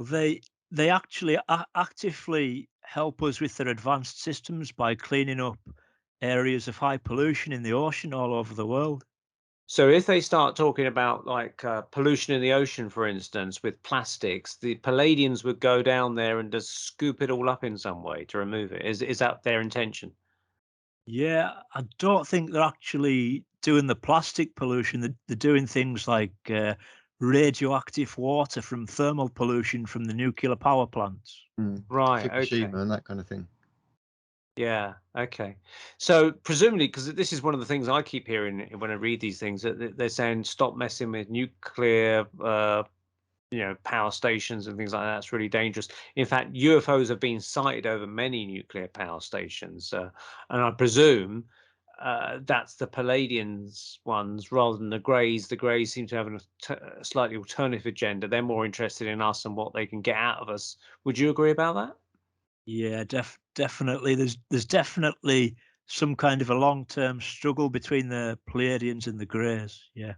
They actually actively help us with their advanced systems by cleaning up areas of high pollution in the ocean all over the world. So if they start talking about like pollution in the ocean, for instance, with plastics, the Pleiadians would go down there and just scoop it all up in some way to remove it. Is that their intention? Yeah, I don't think they're actually doing the plastic pollution. They're doing things like radioactive water from thermal pollution from the nuclear power plants. Right. Okay. Fukushima and that kind of thing. Yeah. Okay. So presumably, because this is one of the things I keep hearing when I read these things, that they're saying stop messing with nuclear, power stations and things like that. It's really dangerous. In fact, UFOs have been sighted over many nuclear power stations, and I presume that's the Pleiadians ones rather than the Greys. The Greys seem to have a slightly alternative agenda. They're more interested in us and what they can get out of us. Would you agree about that? Yeah, definitely. There's definitely some kind of a long-term struggle between the Pleiadians and the Greys. Yeah.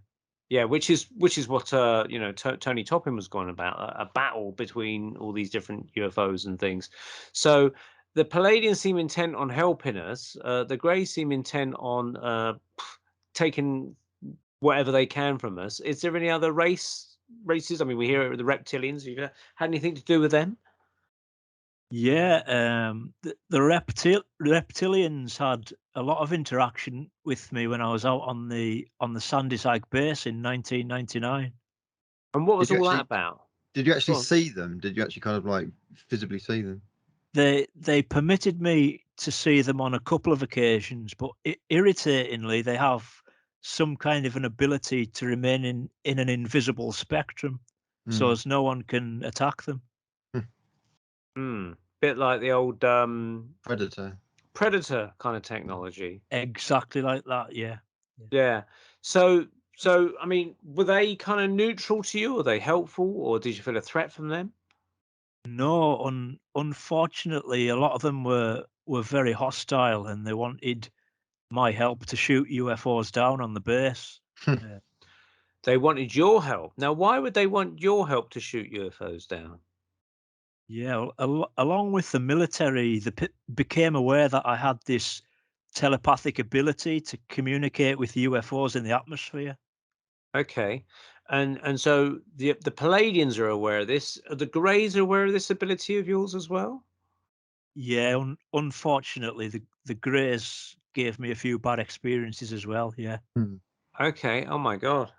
Yeah, which is what Tony Toppin was going about, a battle between all these different UFOs and things. So the Pleiadians seem intent on helping us. The Greys seem intent on taking whatever they can from us. Is there any other races? I mean, we hear it with the Reptilians. Have you had anything to do with them? Yeah, the Reptilians had a lot of interaction with me when I was out on the Sandyside base in 1999. And what was Did you all that actually about? did you Go actually on. see them? Did you actually kind of like visibly see them? They permitted me to see them on a couple of occasions, but irritatingly, they have some kind of an ability to remain in an invisible spectrum, so as no one can attack them. Bit like the old Predator kind of technology. Exactly like that, yeah. Yeah. So I mean, were they kind of neutral to you? Were they helpful, or did you feel a threat from them? No, unfortunately, a lot of them were very hostile, and they wanted my help to shoot UFOs down on the base. They wanted your help. Now, why would they want your help to shoot UFOs down? Yeah, along with the military, they became aware that I had this telepathic ability to communicate with UFOs in the atmosphere. Okay. And so the Pleiadians are aware of this. Are the Greys aware of this ability of yours as well? Yeah, unfortunately, the Greys gave me a few bad experiences as well. Yeah. Okay. Oh my God.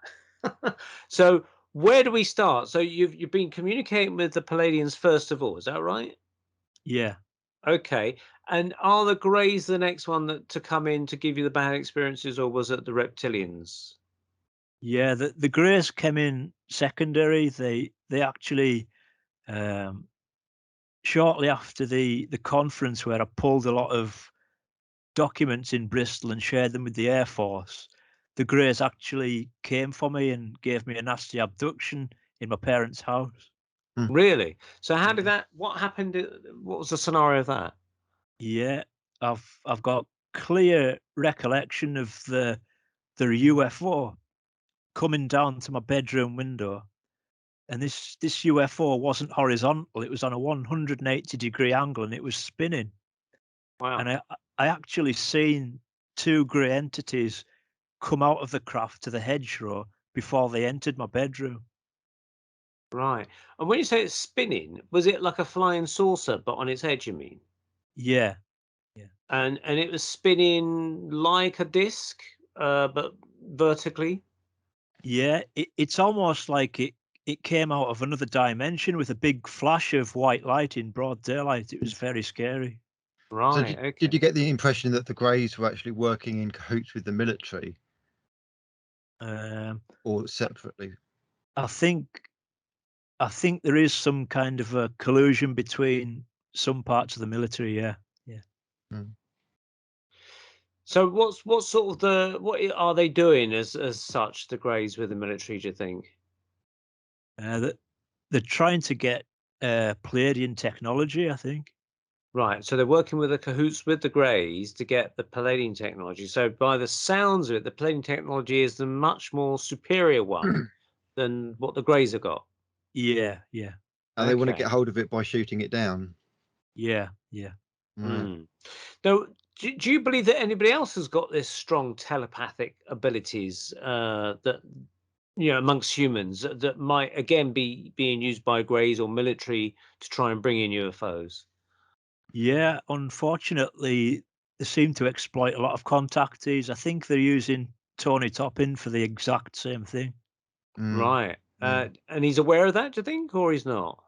So where do we start? So you've been communicating with the Pleiadians first of all, is that right? Yeah. Okay. And are the Greys the next one to come in to give you the bad experiences, or was it the Reptilians? Yeah, the Greys came in secondary. They actually shortly after the conference where I pulled a lot of documents in Bristol and shared them with the Air Force, the Greys actually came for me and gave me a nasty abduction in my parents' house. Really? So how did Yeah. that? What happened? What was the scenario of that? Yeah, I've got clear recollection of the UFO coming down to my bedroom window, and this UFO wasn't horizontal; it was on a 180-degree angle, and it was spinning. Wow. And I actually seen two grey entities come out of the craft to the hedgerow before they entered my bedroom. Right. And when you say it's spinning, was it like a flying saucer, but on its edge, you mean? Yeah, yeah, And it was spinning like a disc, but vertically. yeah. It's almost like it came out of another dimension with a big flash of white light in broad daylight. It was very scary. So Right. did you Okay. get the impression that the Greys were actually working in cahoots with the military Um, or separately? I think there is some kind of a collusion between some parts of the military. Yeah, yeah. So what's sort of what are they doing as such, the Greys with the military, do you think? That they're trying to get Pleiadian technology, I think. Right. So they're working with the cahoots with the Greys to get the Palladian technology. So by the sounds of it, the Palladian technology is the much more superior one than what the Greys have got. Yeah, yeah, And they want to Okay. get hold of it by shooting it down. yeah, yeah. Right. Now, do you believe that anybody else has got this strong telepathic abilities that amongst humans that might again be being used by Greys or military to try and bring in UFOs? Yeah, unfortunately, they seem to exploit a lot of contactees. I think they're using Tony Toppin for the exact same thing. Right. Yeah. And he's aware of that, do you think, or he's not?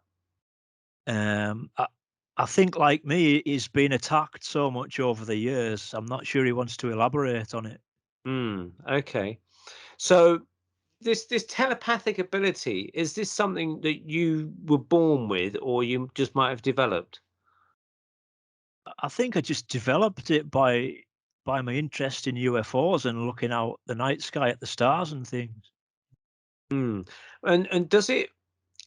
I think, like me, he's been attacked so much over the years. I'm not sure he wants to elaborate on it. Okay. So this telepathic ability, is this something that you were born with or you just might have developed? I think I just developed it by my interest in UFOs and looking out the night sky at the stars and things. And does it,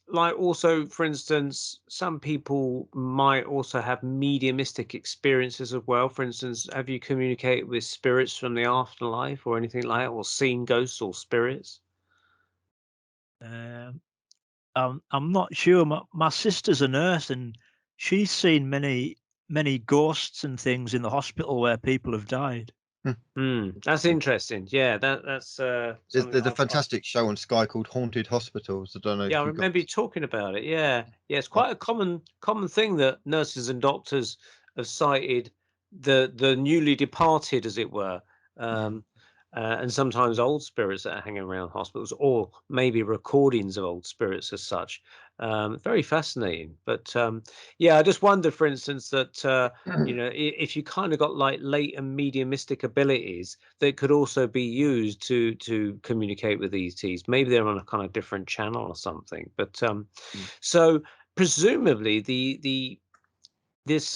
like, also, for instance, some people might also have mediumistic experiences as well? For instance, have you communicated with spirits from the afterlife or anything like that, or seen ghosts or spirits? Um, I'm not sure. My sister's a nurse, and she's seen many ghosts and things in the hospital where people have died. That's interesting. Yeah, that's something There's a I've got. fantastic show on Sky called Haunted Hospitals. I don't know Yeah, if I you got. remember you talking about it. Yeah, yeah, it's Oh, quite a common thing that nurses and doctors have cited the newly departed, as it were, um, and sometimes old spirits that are hanging around hospitals, or maybe recordings of old spirits as such. Very fascinating. But yeah, I just wondered, for instance, that if you kind of got like latent mediumistic abilities that could also be used to communicate with ETs. Maybe they're on a kind of different channel or something. But so presumably this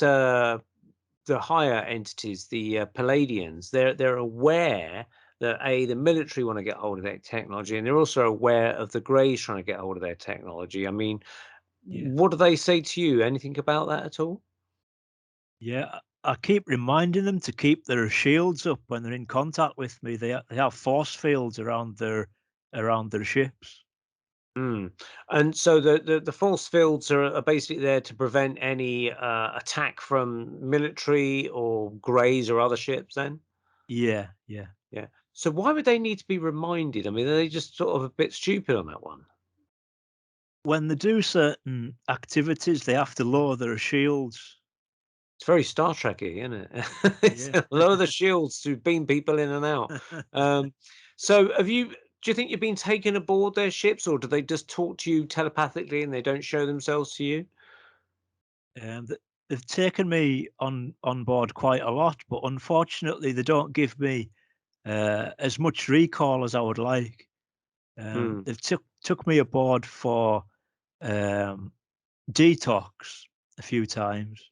the higher entities, the Pleiadians, they're aware that the military want to get hold of their technology, and they're also aware of the Greys trying to get hold of their technology. I mean, Yeah, what do they say to you? Anything about that at all? yeah. I keep reminding them to keep their shields up when they're in contact with me. They have force fields around their ships. And so the force fields are basically there to prevent any attack from military or Greys or other ships. Then, Yeah, yeah. yeah. So why would they need to be reminded? I mean, are they just sort of a bit stupid on that one? When they do certain activities, they have to lower their shields. It's very Star Trekky, isn't it? It's Yeah. lower the shields to beam people in and out. Um, so have you? Do you think you've been taken aboard their ships, or do they just talk to you telepathically and they don't show themselves to you? They've taken me on board quite a lot, but unfortunately, they don't give me as much recall as I would like. Hmm. They've took me aboard for um, detox a few times,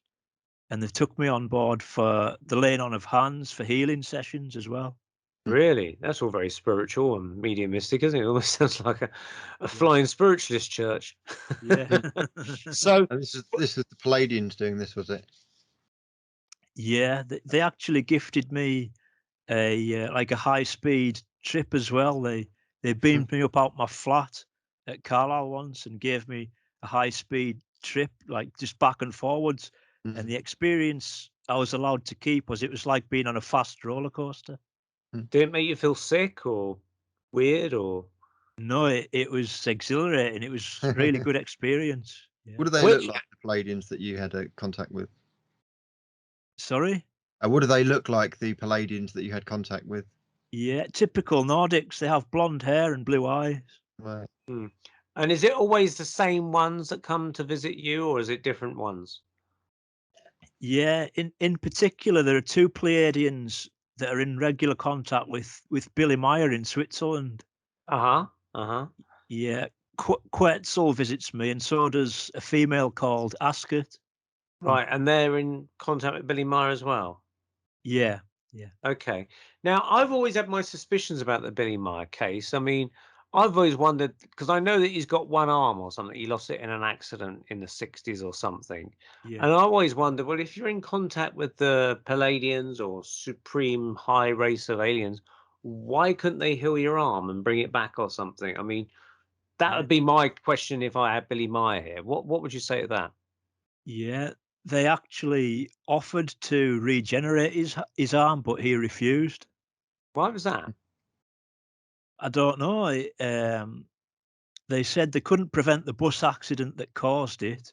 and they've took me on board for the laying on of hands for healing sessions as well. Really? That's all very spiritual and mediumistic, isn't it? Almost sounds like a Yeah, flying spiritualist church. yeah, So, and this is the Palladians doing this, was it? yeah. They actually gifted me a like a high speed trip as well. They beamed me up out my flat at Carlisle once and gave me a high speed trip, like just back and forwards. And the experience I was allowed to keep was it was like being on a fast roller coaster. did it make you feel sick or weird or No, it was exhilarating. It was really good experience. Yeah. What do they look which? like, the Palladians that you had contact with? Sorry. What do they look like, the Palladians that you had contact with? Yeah, typical Nordics. They have blonde hair and blue eyes. Right. Hmm. And is it always the same ones that come to visit you, or is it different ones? Yeah, in particular, there are two Pleiadians that are in regular contact with Billy Meyer in Switzerland. Uh-huh. Uh-huh. Yeah, Quetzal visits me, and so does a female called Ascot. Right, and they're in contact with Billy Meyer as well. Yeah, yeah, Okay. Now, I've always had my suspicions about the Billy Meyer case. I mean, I've always wondered because I know that he's got one arm or something. He lost it in an accident in the 60s or something. yeah. And I always wondered, well, if you're in contact with the Palladians or supreme high race of aliens, why couldn't they heal your arm and bring it back or something? I mean, That would be my question if I had Billy Meyer here. What would you say to that? Yeah, they actually offered to regenerate his arm, but he refused. Why was that? I don't know. They said they couldn't prevent the bus accident that caused it,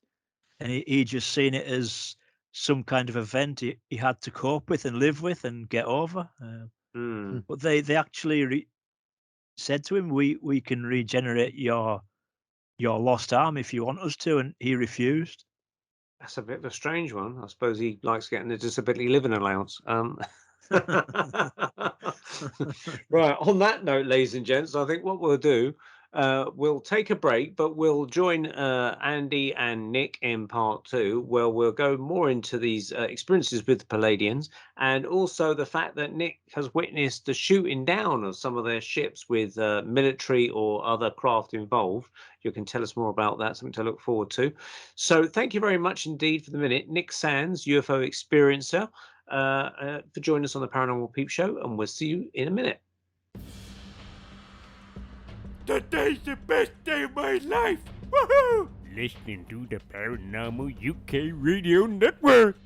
and he just seen it as some kind of event he had to cope with and live with and get over. But they actually said to him, "We can regenerate your lost arm if you want us to," and he refused. That's a bit of a strange one. I suppose he likes getting a disability living allowance. Right. On that note, ladies and gents, I think what we'll do, we'll take a break, but we'll join Andy and Nick in part 2, where we'll go more into these experiences with the Pleiadians, and also the fact that Nick has witnessed the shooting down of some of their ships with military or other craft involved. You can tell us more about that, something to look forward to. So thank you very much indeed for the minute. Nic Sands, UFO experiencer, for joining us on the Paranormal Peep Show, and we'll see you in a minute. Today's the best day of my life! Woohoo! Listening to the Paranormal UK Radio Network.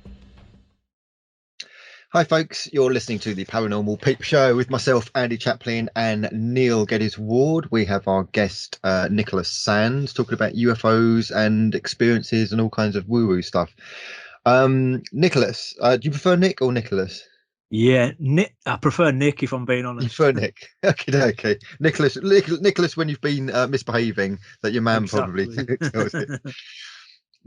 Hi folks, you're listening to the Paranormal Peep Show with myself, Andy Chaplin, and Neil Geddes Ward. We have our guest, Nic Sands, talking about UFOs and experiences and all kinds of woo-woo stuff. Nicholas, do you prefer Nick or Nicholas? Yeah, Nick. I prefer Nick, if I'm being honest. You prefer Nick? Okay. Nicholas, when you've been misbehaving, that your man probably tells you.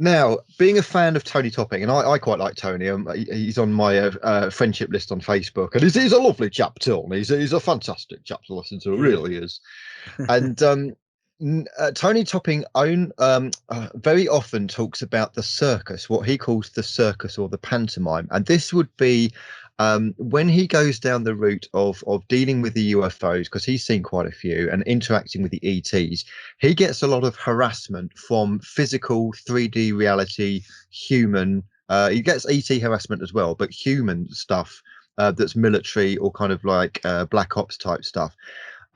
Now, being a fan of Tony Topping, and I quite like Tony. He's on my friendship list on Facebook, and he's a lovely chap, Tony. He's a fantastic chap to listen to, really is. And Tony Topping very often talks about the circus, what he calls the circus or the pantomime, and this would be when he goes down the route of dealing with the UFOs, because he's seen quite a few, and interacting with the ETs, he gets a lot of harassment from physical 3D reality human. He gets ET harassment as well, but human stuff that's military or kind of like black ops type stuff.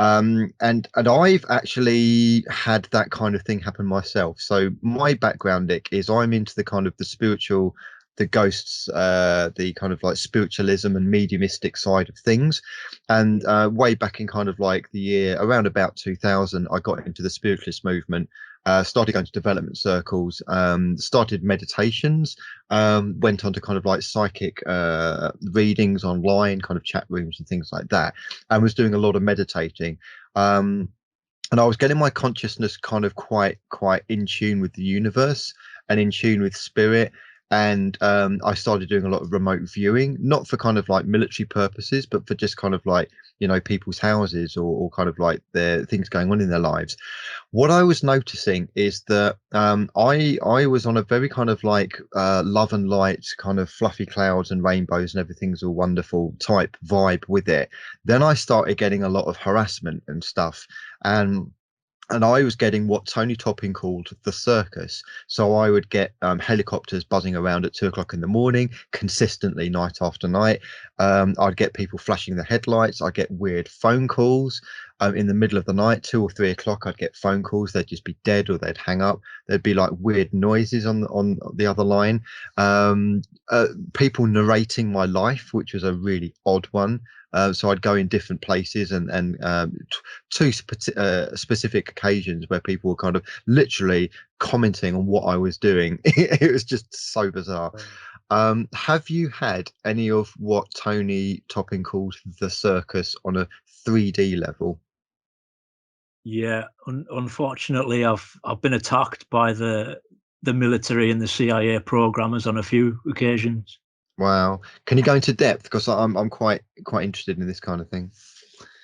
And I've actually had that kind of thing happen myself. So my background, Nick, is I'm into the kind of the spiritual, the ghosts, the kind of like spiritualism and mediumistic side of things. And way back in kind of like the year around about 2000, I got into the spiritualist movement, started going to development circles, started meditations, went on to kind of like psychic readings online, kind of chat rooms and things like that, and was doing a lot of meditating. And I was getting my consciousness kind of quite in tune with the universe and in tune with spirit. And I started doing a lot of remote viewing, not for kind of like military purposes, but for just kind of like, you know, people's houses or kind of like their things going on in their lives. What I was noticing is that I was on a very kind of like love and light, kind of fluffy clouds and rainbows and everything's all wonderful type vibe with it. Then I started getting a lot of harassment and stuff. And I was getting what Tony Topping called the circus. So I would get helicopters buzzing around at 2 o'clock in the morning, consistently night after night. I'd get people flashing their headlights. I'd get weird phone calls in the middle of the night, 2 or 3 o'clock. I'd get phone calls. They'd just be dead or they'd hang up. There'd be like weird noises on the other line. People narrating my life, which was a really odd one. So I'd go in different places and two specific occasions where people were kind of literally commenting on what I was doing. It was just so bizarre. Have you had any of what Tony Topping calls the circus on a 3D level? Yeah, unfortunately, I've been attacked by the military and the CIA programmers on a few occasions. Wow. Can you go into depth? Because I'm quite interested in this kind of thing.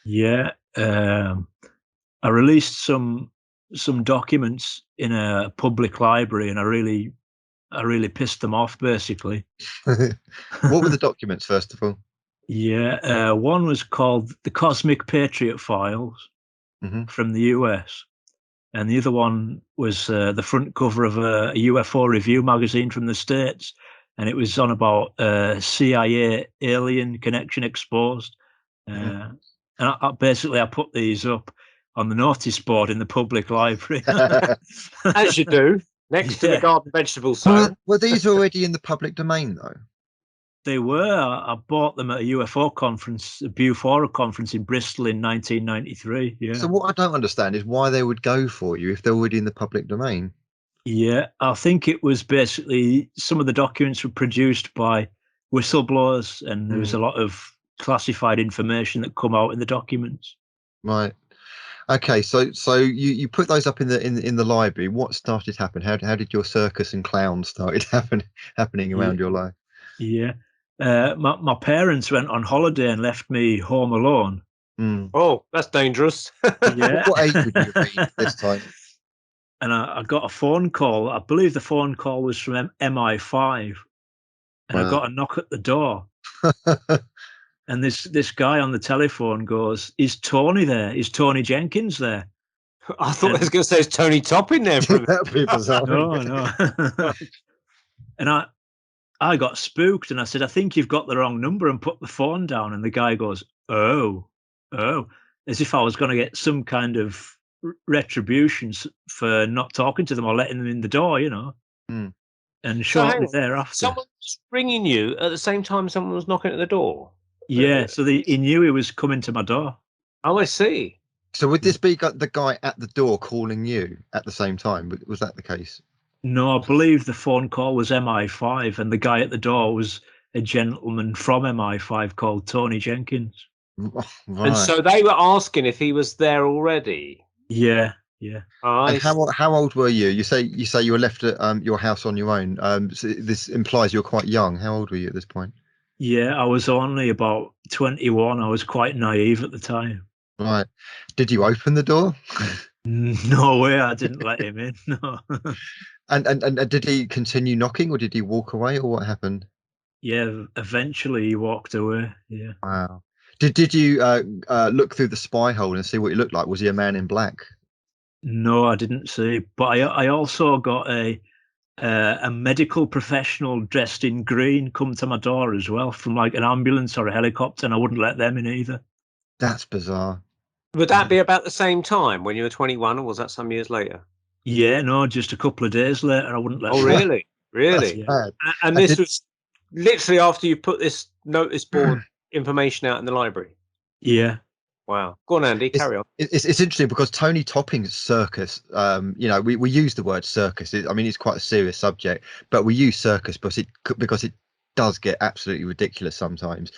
Yeah. I released some documents in a public library, and I really pissed them off, basically. What were the documents, first of all? Yeah. One was called the Cosmic Patriot Files from the US. And the other one was the front cover of a UFO review magazine from the States. And it was on about CIA alien connection exposed. And I put these up on the notice board in the public library. As you do, next to the garden vegetable sale. Were these already in the public domain, though? They were. I bought them at a UFO conference, a Bufora conference in Bristol in 1993. Yeah. So what I don't understand is why they would go for you if they're already in the public domain. Yeah, I think it was basically some of the documents were produced by whistleblowers, and there was a lot of classified information that come out in the documents. Right. Okay. So you put those up in the library. What started happening? How did your circus and clowns started happening around your life? Yeah. My parents went on holiday and left me home alone. Oh, that's dangerous. Yeah. What age would you be this time? And I got a phone call. I believe the phone call was from MI5, and I got a knock at the door. And this guy on the telephone goes, "Is Tony there? Is Tony Jenkins there?" I thought I was going to say, "Is Tony Topping there?" That'd be bizarre. No. And I got spooked, and I said, "I think you've got the wrong number," and put the phone down. And the guy goes, "Oh," as if I was going to get some kind of retributions for not talking to them or letting them in the door, you know. And shortly thereafter, someone was ringing you at the same time someone was knocking at the door. Yeah, so he knew he was coming to my door. Oh, I see. So would this be the guy at the door calling you at the same time? Was that the case? No, I believe the phone call was MI5, and the guy at the door was a gentleman from MI5 called Tony Jenkins. Right. And so they were asking if he was there already. Yeah. And how old were you? You say you were left at your house on your own. So this implies you're quite young. How old were you at this point? Yeah, I was only about 21. I was quite naive at the time. Right. Did you open the door? No way. I didn't let him in. No. And did he continue knocking, or did he walk away, or what happened? Yeah, eventually he walked away. Yeah. Wow. Did you look through the spy hole and see what he looked like? Was he a man in black? No, I didn't see. But I also got a medical professional dressed in green come to my door as well, from like an ambulance or a helicopter, and I wouldn't let them in either. That's bizarre. Would that be about the same time when you were 21, or was that some years later? Yeah, no, just a couple of days later, I wouldn't let them. Oh, really? Really? Bad. And this was literally after you put this notice board information out in the library? Yeah. Wow. Go on, Andy, carry on. It's interesting because Tony Topping's circus, we use the word circus. It's quite a serious subject, but we use circus because it does get absolutely ridiculous sometimes.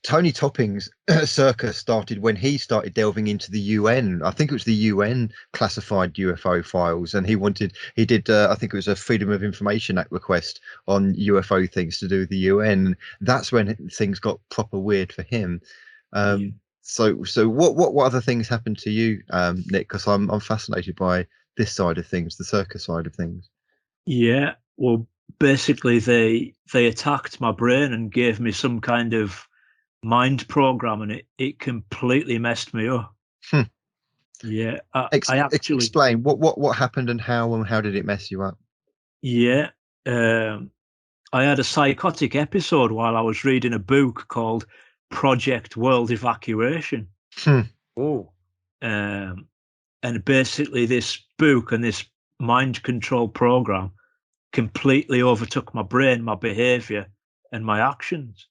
Tony Topping's circus started when he started delving into the UN. I think it was the UN classified UFO files, and he did I think it was a Freedom of Information Act request on UFO things to do with the UN. That's when things got proper weird for him. So what other things happened to you, Nick? Because I'm fascinated by this side of things, the circus side of things. Yeah, well, basically they attacked my brain and gave me some kind of mind program, and it completely messed me up. Yeah, I actually explain what happened and how did it mess you up? Yeah, I had a psychotic episode while I was reading a book called Project World Evacuation. And basically this book and this mind control program completely overtook my brain, my behavior, and my actions.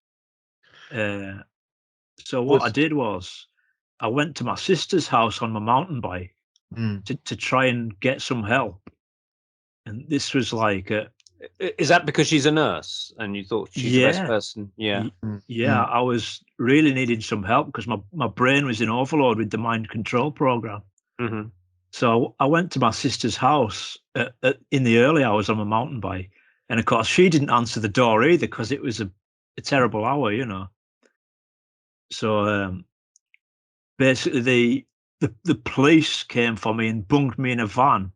So what I did was I went to my sister's house on my mountain bike to try and get some help. And this was like is that because she's a nurse and you thought she's the best person? Yeah, I was really needing some help because my brain was in overload with the mind control program. So I went to my sister's house in the early hours on my mountain bike, and of course she didn't answer the door either because it was a terrible hour, you know. So basically the police came for me and bunged me in a van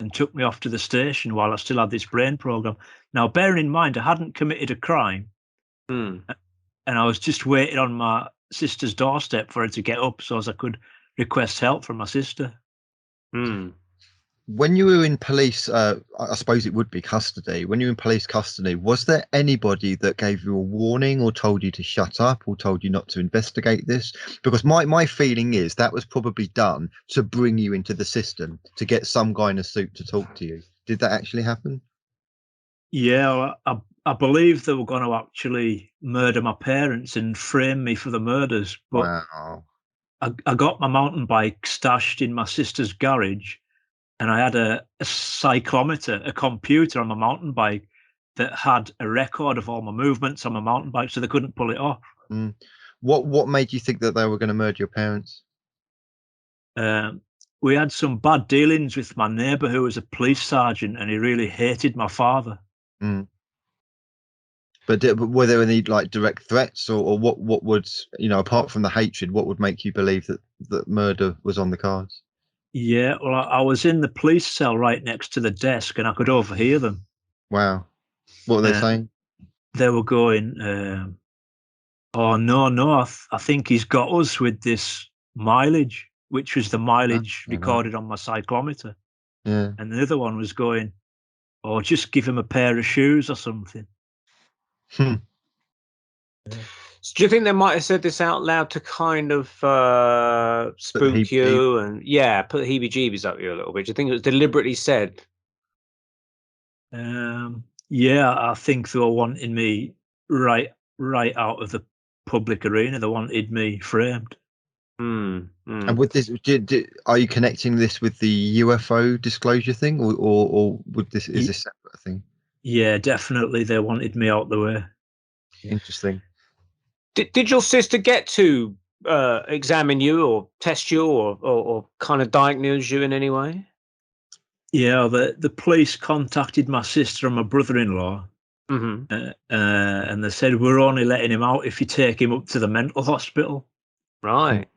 and took me off to the station while I still had this brain program. Now, bearing in mind, I hadn't committed a crime, and I was just waiting on my sister's doorstep for her to get up so as I could request help from my sister. When you were in police, I suppose it would be custody. When you were in police custody, was there anybody that gave you a warning or told you to shut up or told you not to investigate this? Because my feeling is that was probably done to bring you into the system, to get some guy in a suit to talk to you. Did that actually happen? Yeah, I believe they were going to actually murder my parents and frame me for the murders. But Wow. I got my mountain bike stashed in my sister's garage, and I had a cyclometer, a computer on my mountain bike that had a record of all my movements on my mountain bike, so they couldn't pull it off. What made you think that they were going to murder your parents? We had some bad dealings with my neighbour who was a police sergeant, and he really hated my father. But were there any like direct threats, or what would, apart from the hatred, what would make you believe that murder was on the cards? Yeah, well, I was in the police cell right next to the desk, and I could overhear them. Wow. What were they saying? They were going, oh, no, I think he's got us with this mileage, which was the mileage recorded on my cyclometer. Yeah. And the other one was going, oh, just give him a pair of shoes or something. So do you think they might have said this out loud to kind of spook you and put the heebie-jeebies up you a little bit? Do you think it was deliberately said? Yeah, I think they were wanting me right out of the public arena. They wanted me framed. And with this, are you connecting this with the UFO disclosure thing, or would this is a separate thing? Yeah, definitely. They wanted me out the way. Interesting. Did your sister get to examine you or test you or kind of diagnose you in any way? Yeah, the police contacted my sister and my brother-in-law, and they said, we're only letting him out if you take him up to the mental hospital. Right.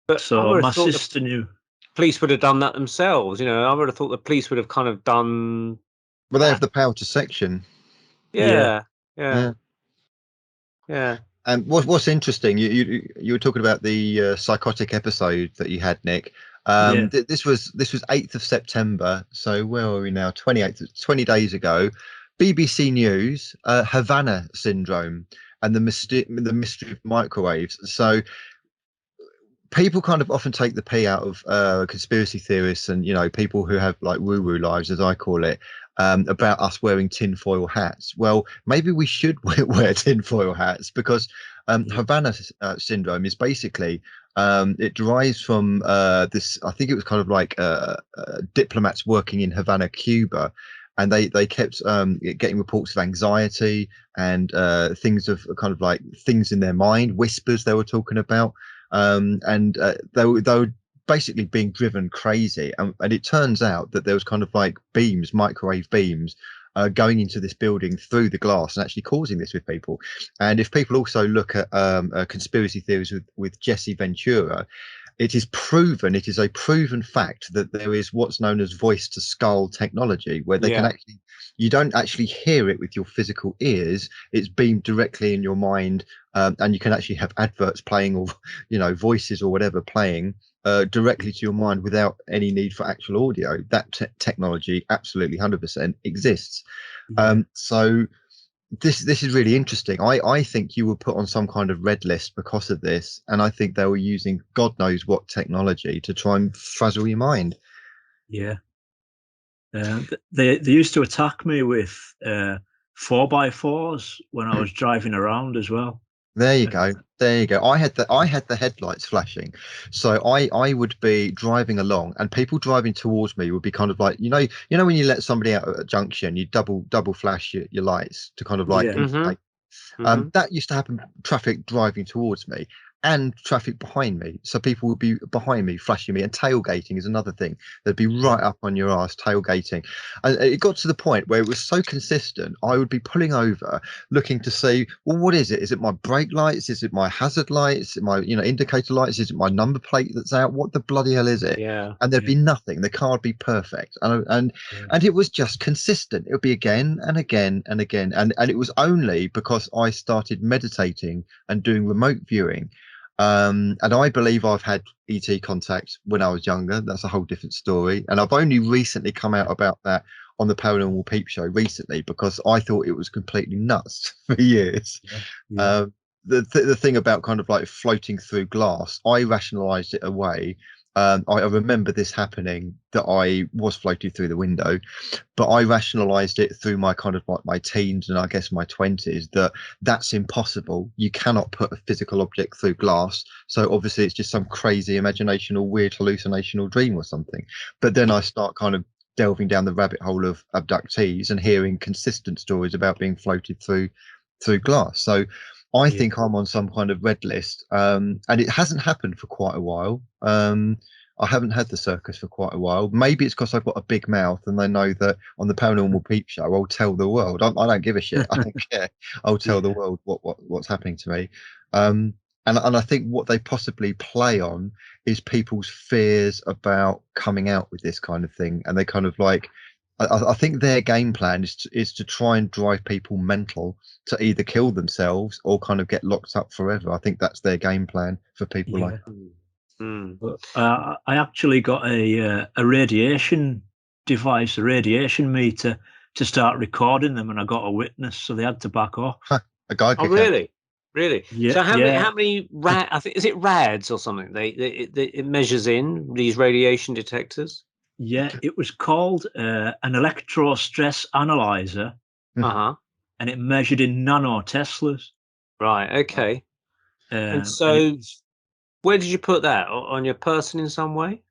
But so my sister knew. Police would have done that themselves. I would have thought the police would have kind of done. Well, they have the power to section. Yeah. And what's interesting, you were talking about the psychotic episode that you had, Nick. This was 8th of September. So where are we now? 20 days ago. BBC News, Havana Syndrome, and the mystery of microwaves. So people kind of often take the pee out of conspiracy theorists and people who have like woo-woo lives, as I call it, about us wearing tinfoil hats. Well, maybe we should wear tinfoil hats, because Havana Syndrome is basically it derives from this. I think it was kind of like diplomats working in Havana, Cuba. And they kept getting reports of anxiety and things of kind of like things in their mind, whispers they were talking about. And they were basically being driven crazy. And it turns out that there was kind of like beams, microwave beams, going into this building through the glass and actually causing this with people. And if people also look at conspiracy theories with Jesse Ventura, it is a proven fact that there is what's known as voice to skull technology, where they can actually, you don't actually hear it with your physical ears. It's beamed directly in your mind, and you can actually have adverts playing, or voices or whatever playing directly to your mind without any need for actual audio. That technology absolutely 100% exists. So this is really interesting. I think you were put on some kind of red list because of this, and I think they were using God knows what technology to try and frazzle your mind. Yeah. They used to attack me with 4x4s when I was driving around as well. There you go. I had the headlights flashing, so I would be driving along, and people driving towards me would be kind of like, when you let somebody out at a junction, you double flash your lights to kind of like indicate. That used to happen. Traffic driving towards me and traffic behind me, so people would be behind me flashing me. And tailgating is another thing. They'd be right up on your ass tailgating, and it got to the point where it was so consistent. I would be pulling over looking to see, well, what is it? Is it my brake lights? Is it my hazard lights? Is it my indicator lights? Is it my number plate that's out? What the bloody hell is it? And there'd be nothing. The car would be perfect, and it was just consistent. It would be again and again and again, and it was only because I started meditating and doing remote viewing And I believe I've had ET contact when I was younger. That's a whole different story. And I've only recently come out about that on the Paranormal Peep Show recently, because I thought it was completely nuts for years. The thing about kind of like floating through glass, I rationalized it away. I remember this happening, that I was floating through the window, but I rationalized it through my kind of like my teens and I guess my 20s, that that's impossible. You cannot put a physical object through glass. So obviously it's just some crazy imagination or weird hallucination or dream or something. But then I start kind of delving down the rabbit hole of abductees and hearing consistent stories about being floated through glass. So I think I'm on some kind of red list, and it hasn't happened for quite a while. I haven't had the circus for quite a while. Maybe it's because I've got a big mouth and they know that on the Paranormal Peep Show, I'll tell the world. I don't give a shit. I don't care. I'll tell the world what's happening to me. And I think what they possibly play on is people's fears about coming out with this kind of thing. And they kind of like, I think their game plan is to try and drive people mental to either kill themselves or kind of get locked up forever. I think that's their game plan for people like that. But, I actually got a radiation device, a radiation meter, to start recording them, and I got a witness, so they had to back off. A guy could really? Yeah. So how many I think, is it rads or something? It measures in these radiation detectors. Yeah, it was called an electro stress analyzer. And it measured in nanoteslas. Right. Okay. And so, where did you put that? On your person in some way?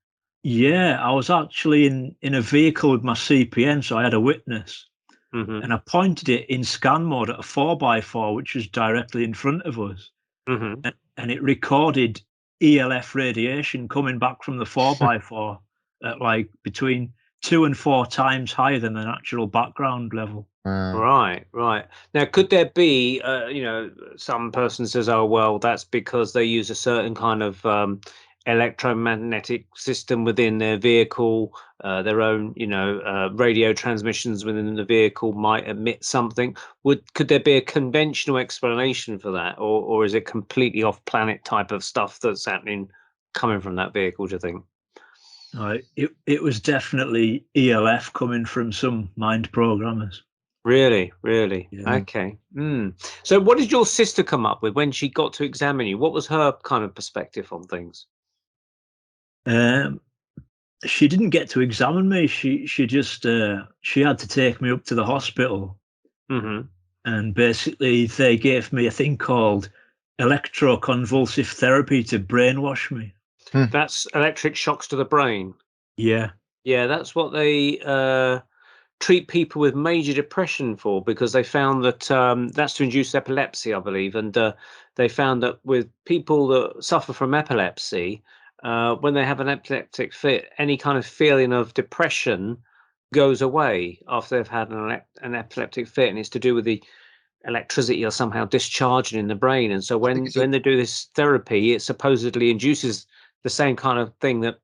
Yeah, I was actually in a vehicle with my CPN, so I had a witness. And I pointed it in scan mode at a 4x4, which was directly in front of us. And it recorded ELF radiation coming back from the 4x4 at like between 2 and 4 times higher than the natural background level. Right. Now, could there be, some person says, oh, well, that's because they use a certain kind of electromagnetic system within their vehicle, their own, radio transmissions within the vehicle might emit something. Could there be a conventional explanation for that, or is it completely off-planet type of stuff that's happening coming from that vehicle, do you think? It was definitely ELF coming from some mind programmers. Really? Yeah. Okay. So what did your sister come up with when she got to examine you? What was her kind of perspective on things? She didn't get to examine me. She just she had to take me up to the hospital. And basically they gave me a thing called electroconvulsive therapy to brainwash me. That's electric shocks to the brain. Yeah, that's what they treat people with major depression for, because they found that that's to induce epilepsy, I believe. And they found that with people that suffer from epilepsy, when they have an epileptic fit, any kind of feeling of depression goes away after they've had an epileptic fit, and it's to do with the electricity or somehow discharging in the brain. And so when they do this therapy, it supposedly induces the same kind of thing that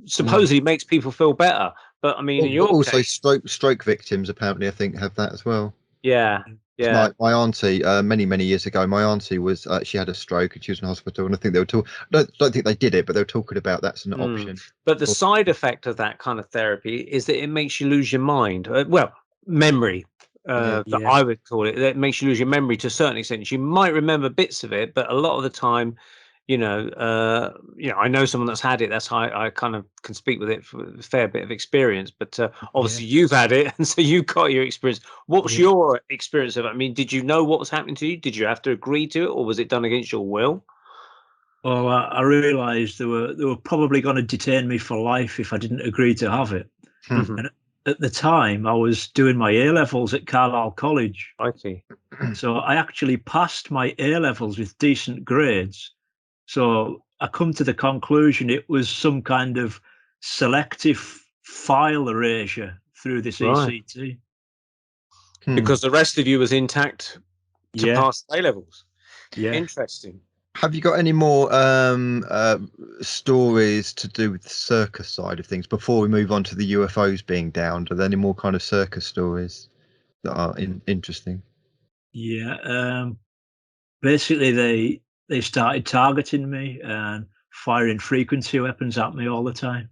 supposedly makes people feel better. But I mean, in your also case, stroke victims apparently, I think, have that as well. Yeah. My auntie, many years ago, my auntie was she had a stroke and she was in hospital, and I think they were talking. I don't think they did it, but they were talking about that's an option. But the side effect of that kind of therapy is that it makes you lose your mind. Memory. That I would call it. That makes you lose your memory to a certain extent. You might remember bits of it, but a lot of the time, I know someone that's had it. That's how I kind of can speak with it for a fair bit of experience. But obviously, you've had it, and so you got your experience. What was your experience of it? I mean, did you know what was happening to you? Did you have to agree to it, or was it done against your will? Well, I realised they were probably going to detain me for life if I didn't agree to have it. And at the time, I was doing my A-levels at Carlisle College. I see. So I actually passed my A-levels with decent grades. So I come to the conclusion it was some kind of selective file erasure through this ECT. Because the rest of you was intact to pass A-levels. Yeah. Interesting. Have you got any more stories to do with the circus side of things before we move on to the UFOs being downed? Are there any more kind of circus stories that are interesting? Yeah. Basically, they started targeting me and firing frequency weapons at me all the time.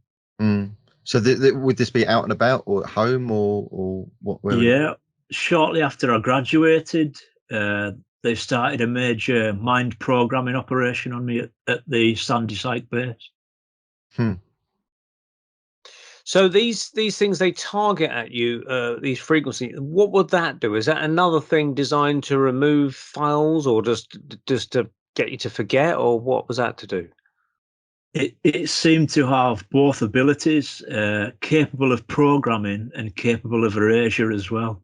So would this be out and about, or at home, or what? Yeah, shortly after I graduated, they started a major mind programming operation on me at the Sandy Psych base. So these things they target at you, these frequencies. What would that do? Is that another thing designed to remove files, or just to get you to forget, or what was that to do? It seemed to have both abilities, capable of programming and capable of erasure as well.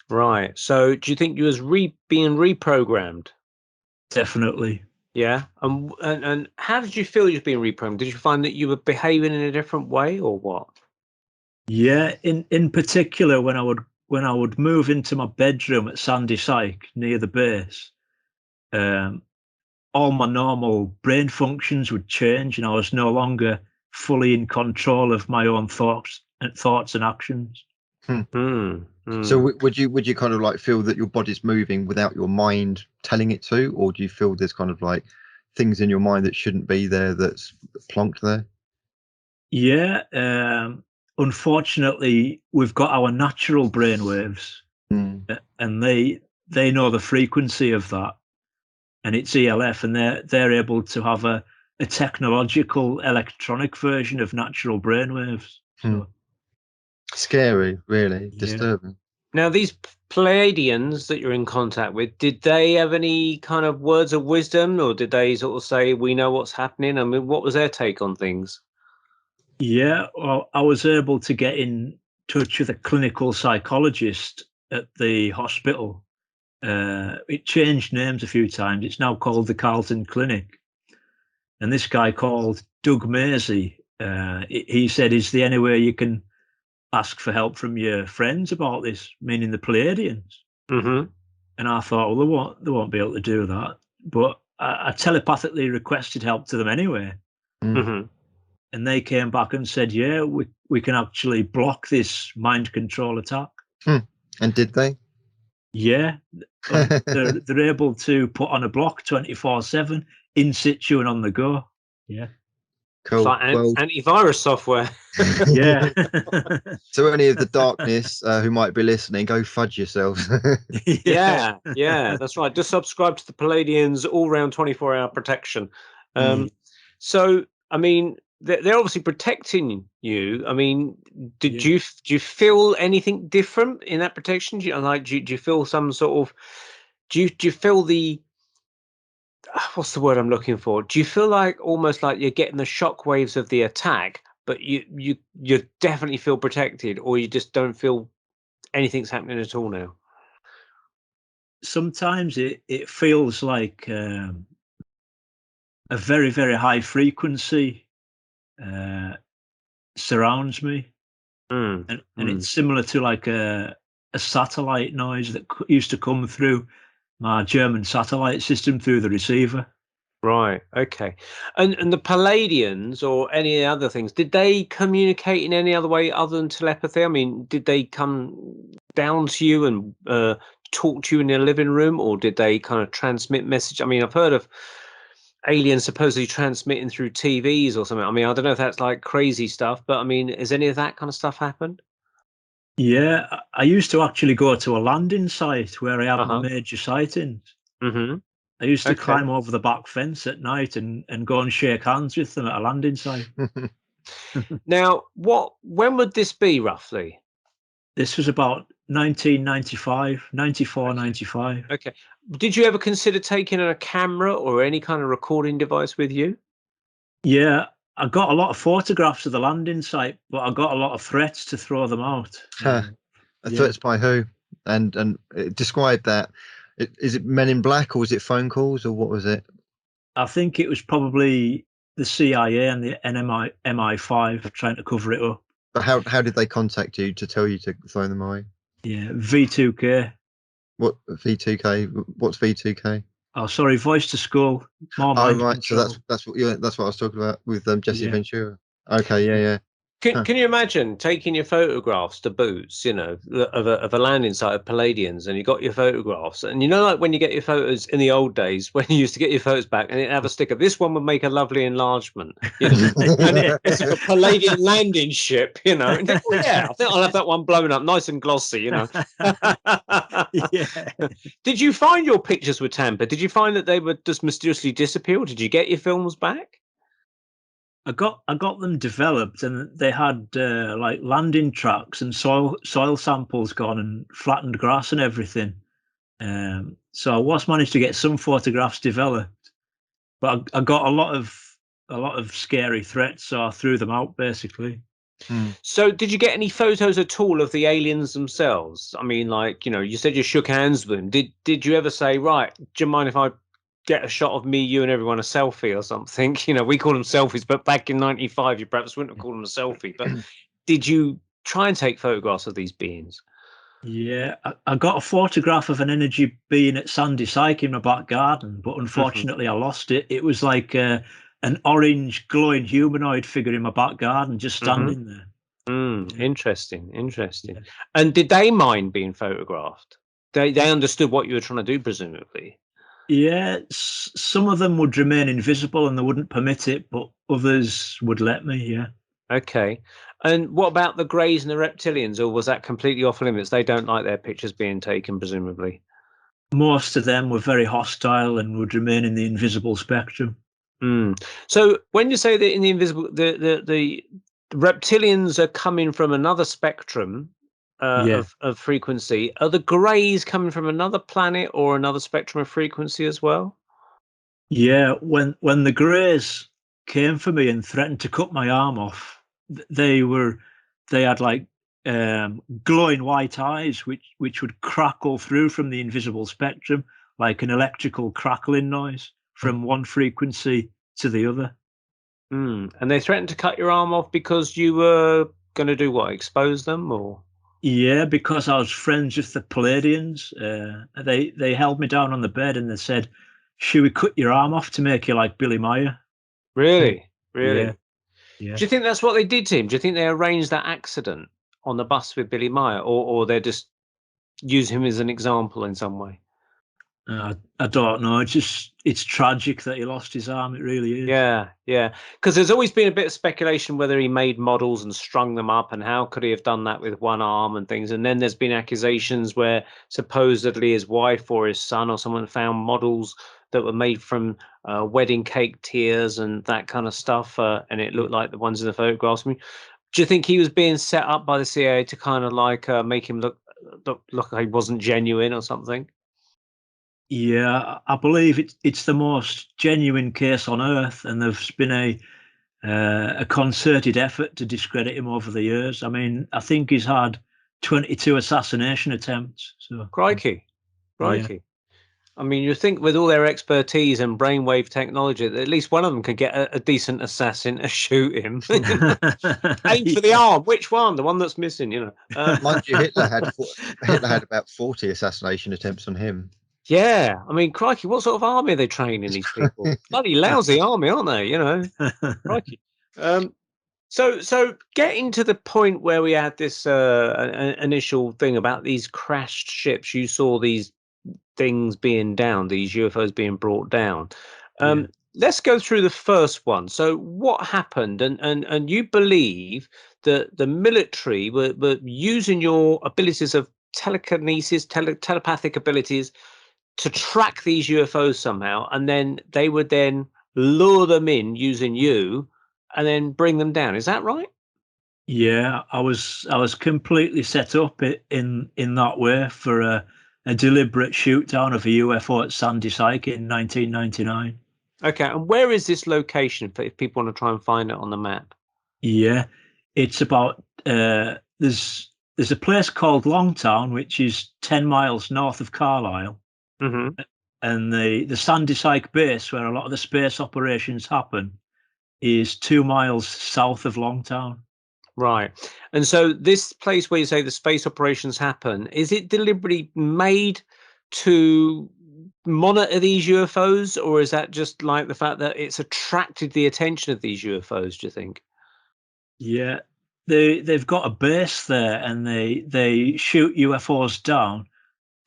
Right. So do you think you was being reprogrammed? Definitely. Yeah. And how did you feel you were being reprogrammed? Did you find that you were behaving in a different way, or what? Yeah. In particular, when I would move into my bedroom at Sandy Psych near the base, all my normal brain functions would change, and I was no longer fully in control of my own thoughts and actions. So would you kind of like feel that your body's moving without your mind telling it to, or do you feel there's kind of like things in your mind that shouldn't be there that's plonked there? Yeah. Unfortunately, we've got our natural brainwaves, and they know the frequency of that, and it's ELF, and they're able to have a technological electronic version of natural brainwaves. So, scary, really disturbing. Now, these Pleiadians that you're in contact with, did they have any kind of words of wisdom, or did they sort of say, we know what's happening? I mean, what was their take on things? Yeah, well, I was able to get in touch with a clinical psychologist at the hospital. It changed names a few times. It's now called the Carlton Clinic. And this guy called Doug Maisie, he said, is there any way you can ask for help from your friends about this, meaning the Pleiadians? And I thought, well, they won't be able to do that. But I telepathically requested help to them anyway. And they came back and said, yeah, we can actually block this mind control attack. And did they? Yeah. They're able to put on a block 24/7 in situ and on the go. Yeah. Cool. It's like antivirus software. Yeah. So any of the darkness who might be listening, go fudge yourselves. Yeah, that's right. Just subscribe to the Pleiadians all-round 24-hour protection. So, I mean, they're obviously protecting you. I mean, do you feel anything different in that protection? Do you feel some sort of? Do you feel the? What's the word I'm looking for? Do you feel like almost like you're getting the shock waves of the attack, but you definitely feel protected, or you just don't feel anything's happening at all now? Sometimes it feels like a very, very high frequency surrounds me, and it's similar to like a satellite noise that used to come through my German satellite system through the receiver. Right. Okay. And the Pleiadians or any other things, did they communicate in any other way other than telepathy? I mean, did they come down to you and talk to you in your living room, or did they kind of transmit message? I mean, I've heard of aliens supposedly transmitting through TVs or something. I mean, I don't know if that's like crazy stuff, but I mean, has any of that kind of stuff happened? Yeah, I used to actually go to a landing site where I had major sightings. I used to climb over the back fence at night and go and shake hands with them at a landing site. Now, when would this be roughly? This was about 1995, 94, 95. Okay. Did you ever consider taking a camera or any kind of recording device with you? Yeah, I got a lot of photographs of the landing site, but I got a lot of threats to throw them out. Threats by who? And describe that. Is it Men in Black, or was it phone calls, or what was it? I think it was probably the CIA and the MI5 trying to cover it up. But how did they contact you to tell you to throw them away? Yeah, V2K. What V2K? What's V2K? Oh, sorry, Voice to Skull. Oh, right. So that's what I was talking about with Jesse Ventura. Okay, yeah. Can you imagine taking your photographs to boots, you know, of a landing site of Pleiadians, and you got your photographs, and you know, like when you get your photos in the old days, when you used to get your photos back, and it have a sticker. This one would make a lovely enlargement, you know, and it's a Pleiadian landing ship, you know. And think, oh, yeah, I think I'll have that one blown up, nice and glossy, you know. Yeah. Did you find your pictures were tampered? Did you find that they would just mysteriously disappear, or did you get your films back? I got them developed, and they had like landing tracks and soil samples gone and flattened grass and everything. So I was managed to get some photographs developed, but I got a lot of scary threats, so I threw them out basically. So did you get any photos at all of the aliens themselves? I mean, like, you know, you said you shook hands with them. Did you ever say, right, do you mind if I get a shot of me, you, and everyone a selfie or something? You know, we call them selfies, but back in '95, you perhaps wouldn't have called them a selfie. But did you try and take photographs of these beings? Yeah, I got a photograph of an energy being at Sandy Psyche in my back garden, but unfortunately I lost it. It was like an orange glowing humanoid figure in my back garden, just standing there. Interesting. Yeah. And did they mind being photographed? They understood what you were trying to do, presumably. Yeah, some of them would remain invisible and they wouldn't permit it, but others would let me. Yeah. Okay. And what about the Greys and the Reptilians, or was that completely off limits? They don't like their pictures being taken, presumably. Most of them were very hostile and would remain in the invisible spectrum. So when you say that in the invisible, the Reptilians are coming from another spectrum of frequency, are the Greys coming from another planet or another spectrum of frequency as well? Yeah, when the Greys came for me and threatened to cut my arm off, they had like glowing white eyes which would crackle through from the invisible spectrum like an electrical crackling noise from one frequency to the other. And they threatened to cut your arm off because you were going to do what, expose them, or? Yeah, because I was friends with the Pleiadians. They held me down on the bed and they said, should we cut your arm off to make you like Billy Meyer? Really? Yeah. Do you think that's what they did to him? Do you think they arranged that accident on the bus with Billy Meyer, or they just use him as an example in some way? I don't know. It's tragic that he lost his arm. It really is. Yeah. Because there's always been a bit of speculation whether he made models and strung them up, and how could he have done that with one arm and things. And then there's been accusations where supposedly his wife or his son or someone found models that were made from wedding cake tears and that kind of stuff, and it looked like the ones in the photographs. I mean, do you think he was being set up by the CIA to kind of like make him look like he wasn't genuine or something? Yeah, I believe it's the most genuine case on Earth, and there's been a concerted effort to discredit him over the years. I mean, I think he's had 22 assassination attempts. So Crikey. Yeah. I mean, you think with all their expertise and brainwave technology, that at least one of them could get a decent assassin to shoot him. Aim for the arm. Which one? The one that's missing, you know. Mind you, Hitler had about 40 assassination attempts on him. Yeah, I mean, crikey, what sort of army are they training these people? Bloody lousy army, aren't they? You know, crikey. So getting to the point where we had this initial thing about these crashed ships, you saw these things being down, these UFOs being brought down. Let's go through the first one. So what happened? And you believe that the military were using your abilities of telekinesis, telepathic abilities to track these UFOs somehow, and then they would then lure them in using you and then bring them down. Is that right? Yeah, I was completely set up in that way for a deliberate shoot down of a UFO at Sandy Psyche in 1999. Okay, and where is this location if people want to try and find it on the map? Yeah, it's about there's a place called Longtown, which is 10 miles north of Carlisle. And the Sandy Psyche base, where a lot of the space operations happen, is 2 miles south of Longtown. Right. And so this place where you say the space operations happen, is it deliberately made to monitor these UFOs, or is that just like the fact that it's attracted the attention of these UFOs, do you think? Yeah, they've got a base there, and they shoot UFOs down.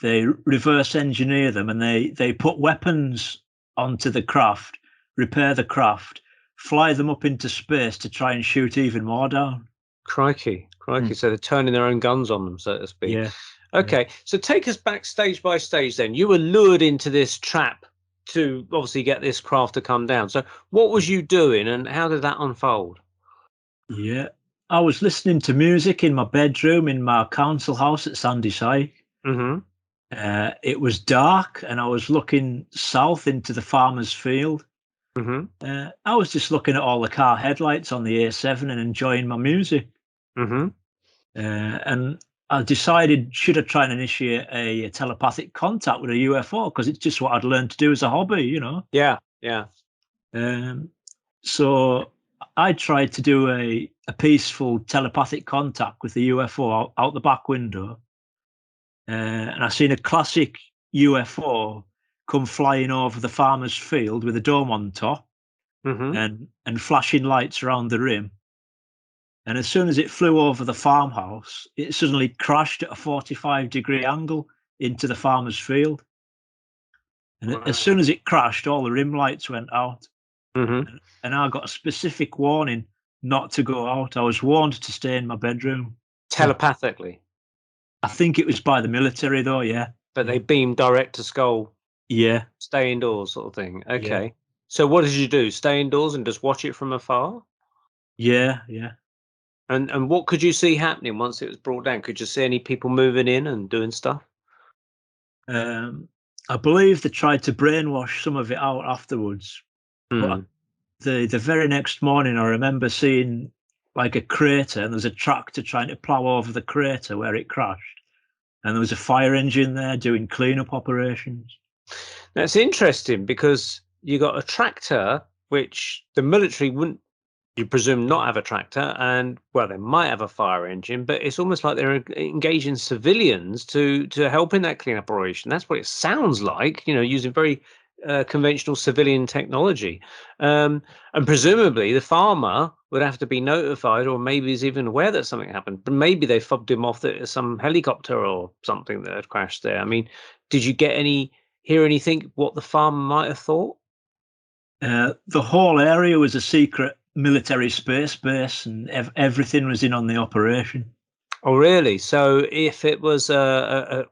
They reverse engineer them, and they put weapons onto the craft, repair the craft, fly them up into space to try and shoot even more down. Crikey. So they're turning their own guns on them, so to speak. Yeah. Okay, so take us back stage by stage then. You were lured into this trap to obviously get this craft to come down. So what was you doing, and how did that unfold? Yeah. I was listening to music in my bedroom in my council house at Sandyside. Mm-hmm. It was dark, and I was looking south into the farmer's field. Mm-hmm. I was just looking at all the car headlights on the A7 and enjoying my music. Mm-hmm. And I decided, should I try and initiate a telepathic contact with a UFO? Because it's just what I'd learned to do as a hobby, you know? Yeah. So I tried to do a peaceful telepathic contact with the UFO out the back window. And I seen a classic UFO come flying over the farmer's field with a dome on top, and flashing lights around the rim. And as soon as it flew over the farmhouse, it suddenly crashed at a 45-degree angle into the farmer's field. And as soon as it crashed, all the rim lights went out. And I got a specific warning not to go out. I was warned to stay in my bedroom. Telepathically? I think it was by the military, though, yeah. But they beamed direct to skull. Yeah. Stay indoors sort of thing. Okay. Yeah. So what did you do? Stay indoors and just watch it from afar? Yeah. And what could you see happening once it was brought down? Could you see any people moving in and doing stuff? I believe they tried to brainwash some of it out afterwards. But the very next morning, I remember seeing like a crater, and there's a tractor trying to plow over the crater where it crashed. And there was a fire engine there doing cleanup operations. That's interesting, because you got a tractor, which the military wouldn't, you presume, not have a tractor, and well, they might have a fire engine, but it's almost like they're engaging civilians to help in that cleanup operation. That's what it sounds like, using very conventional civilian technology. And presumably the farmer would have to be notified, or maybe he's even aware that something happened, but maybe they fobbed him off that some helicopter or something that had crashed there. I mean, did you hear anything what the farmer might have thought? The whole area was a secret military space base, and everything was in on the operation. Oh, really? So if it was a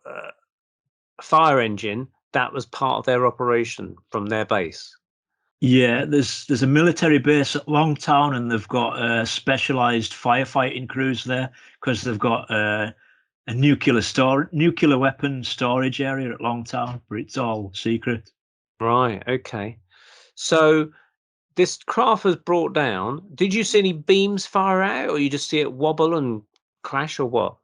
fire engine, that was part of their operation from their base? Yeah, there's a military base at Longtown, and they've got specialized firefighting crews there, because they've got a nuclear weapon storage area at Longtown, but it's all secret. Right. Okay. So this craft was brought down. Did you see any beams fire out, or you just see it wobble and crash, or what?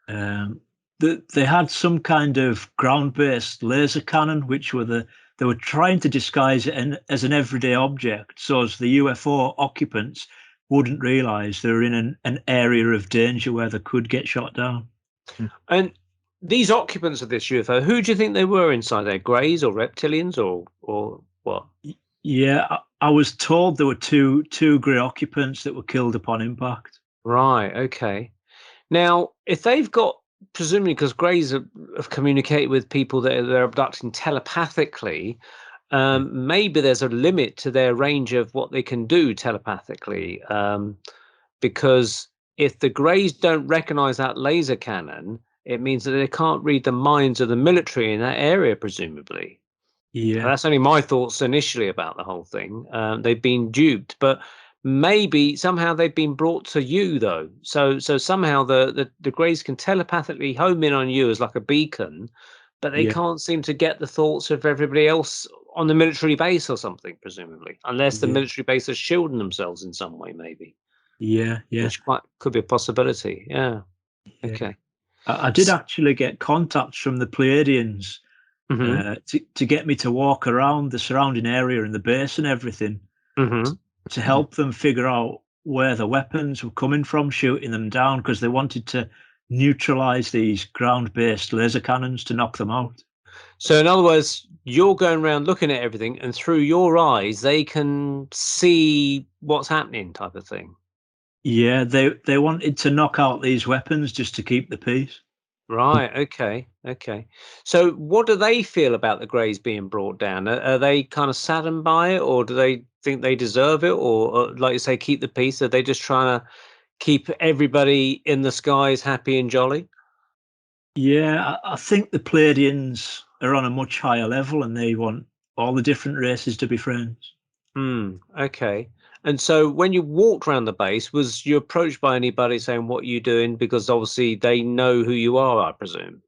They had some kind of ground-based laser cannon, which they were trying to disguise it as an everyday object, so as the UFO occupants wouldn't realize they were in an area of danger where they could get shot down. And these occupants of this UFO, who do you think they were inside there? Greys or reptilians or what? Yeah, I was told there were two grey occupants that were killed upon impact. Right. Okay. Now, if they've got, presumably because greys have communicated with people that they're abducting telepathically, maybe there's a limit to their range of what they can do telepathically. Because if the greys don't recognize that laser cannon, it means that they can't read the minds of the military in that area, presumably. Yeah, that's only my thoughts initially about the whole thing. They've been duped, but maybe somehow they've been brought to you, though. So somehow the greys can telepathically home in on you as like a beacon, but they can't seem to get the thoughts of everybody else on the military base or something, presumably, unless the military base is shielding themselves in some way, maybe. Yeah. Which could be a possibility. Yeah. Okay. I did actually get contacts from the Pleiadians to get me to walk around the surrounding area and the base and everything, to help them figure out where the weapons were coming from, shooting them down, because they wanted to neutralize these ground-based laser cannons to knock them out. So in other words, you're going around looking at everything, and through your eyes, they can see what's happening, type of thing. Yeah, they wanted to knock out these weapons just to keep the peace. Right. Okay. Okay. So, what do they feel about the Greys being brought down? Are they kind of saddened by it, or do they think they deserve it, or like you say, keep the peace? Are they just trying to keep everybody in the skies happy and jolly? Yeah, I think the Pleiadians are on a much higher level, and they want all the different races to be friends. Okay. And so, when you walked around the base, was you approached by anybody saying, "What are you doing?" Because obviously they know who you are, I presume.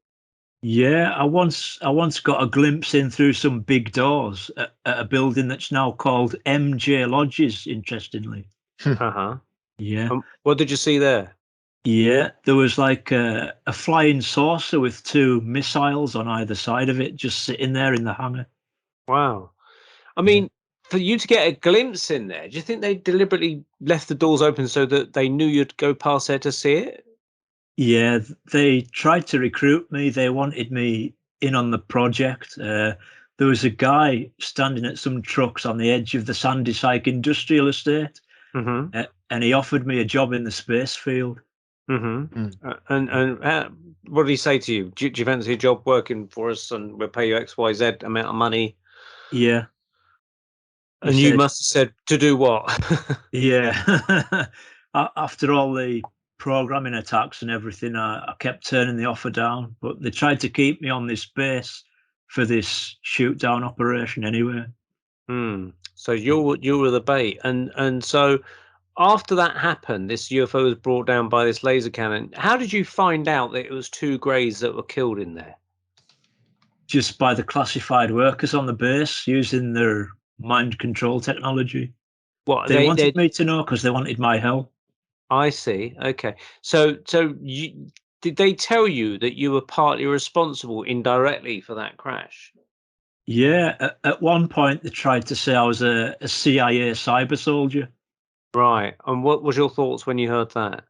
Yeah, I once got a glimpse in through some big doors at a building that's now called MJ Lodges. Interestingly, Uh huh. yeah, What did you see there? yeah, there was like a flying saucer with two missiles on either side of it, just sitting there in the hangar. Wow. I Yeah. mean, for you to get a glimpse in there, do you think they deliberately left the doors open so that they knew you'd go past there to see it? Yeah, they tried to recruit me. They wanted me in on the project. There was a guy standing at some trucks on the edge of the Sandy Sike industrial estate, Mm-hmm. and he offered me a job in the space field. Mm-hmm. Mm. And what did he say to you? Do you fancy a job working for us, and we'll pay you XYZ amount of money? Yeah, he And you said, must have said, to do what? yeah. After all the programming attacks and everything, I kept turning the offer down, but they tried to keep me on this base for this shoot down operation anyway. So you were the bait, and so after that happened, this UFO was brought down by this laser cannon. How did you find out that it was two Greys that were killed in there? Just by the classified workers on the base using their mind control technology. What They wanted they me to know because they wanted my help. I see. Okay. So did they tell you that you were partly responsible indirectly for that crash? Yeah, at one point they tried to say I was a CIA cyber soldier. Right. And what was your thoughts when you heard that?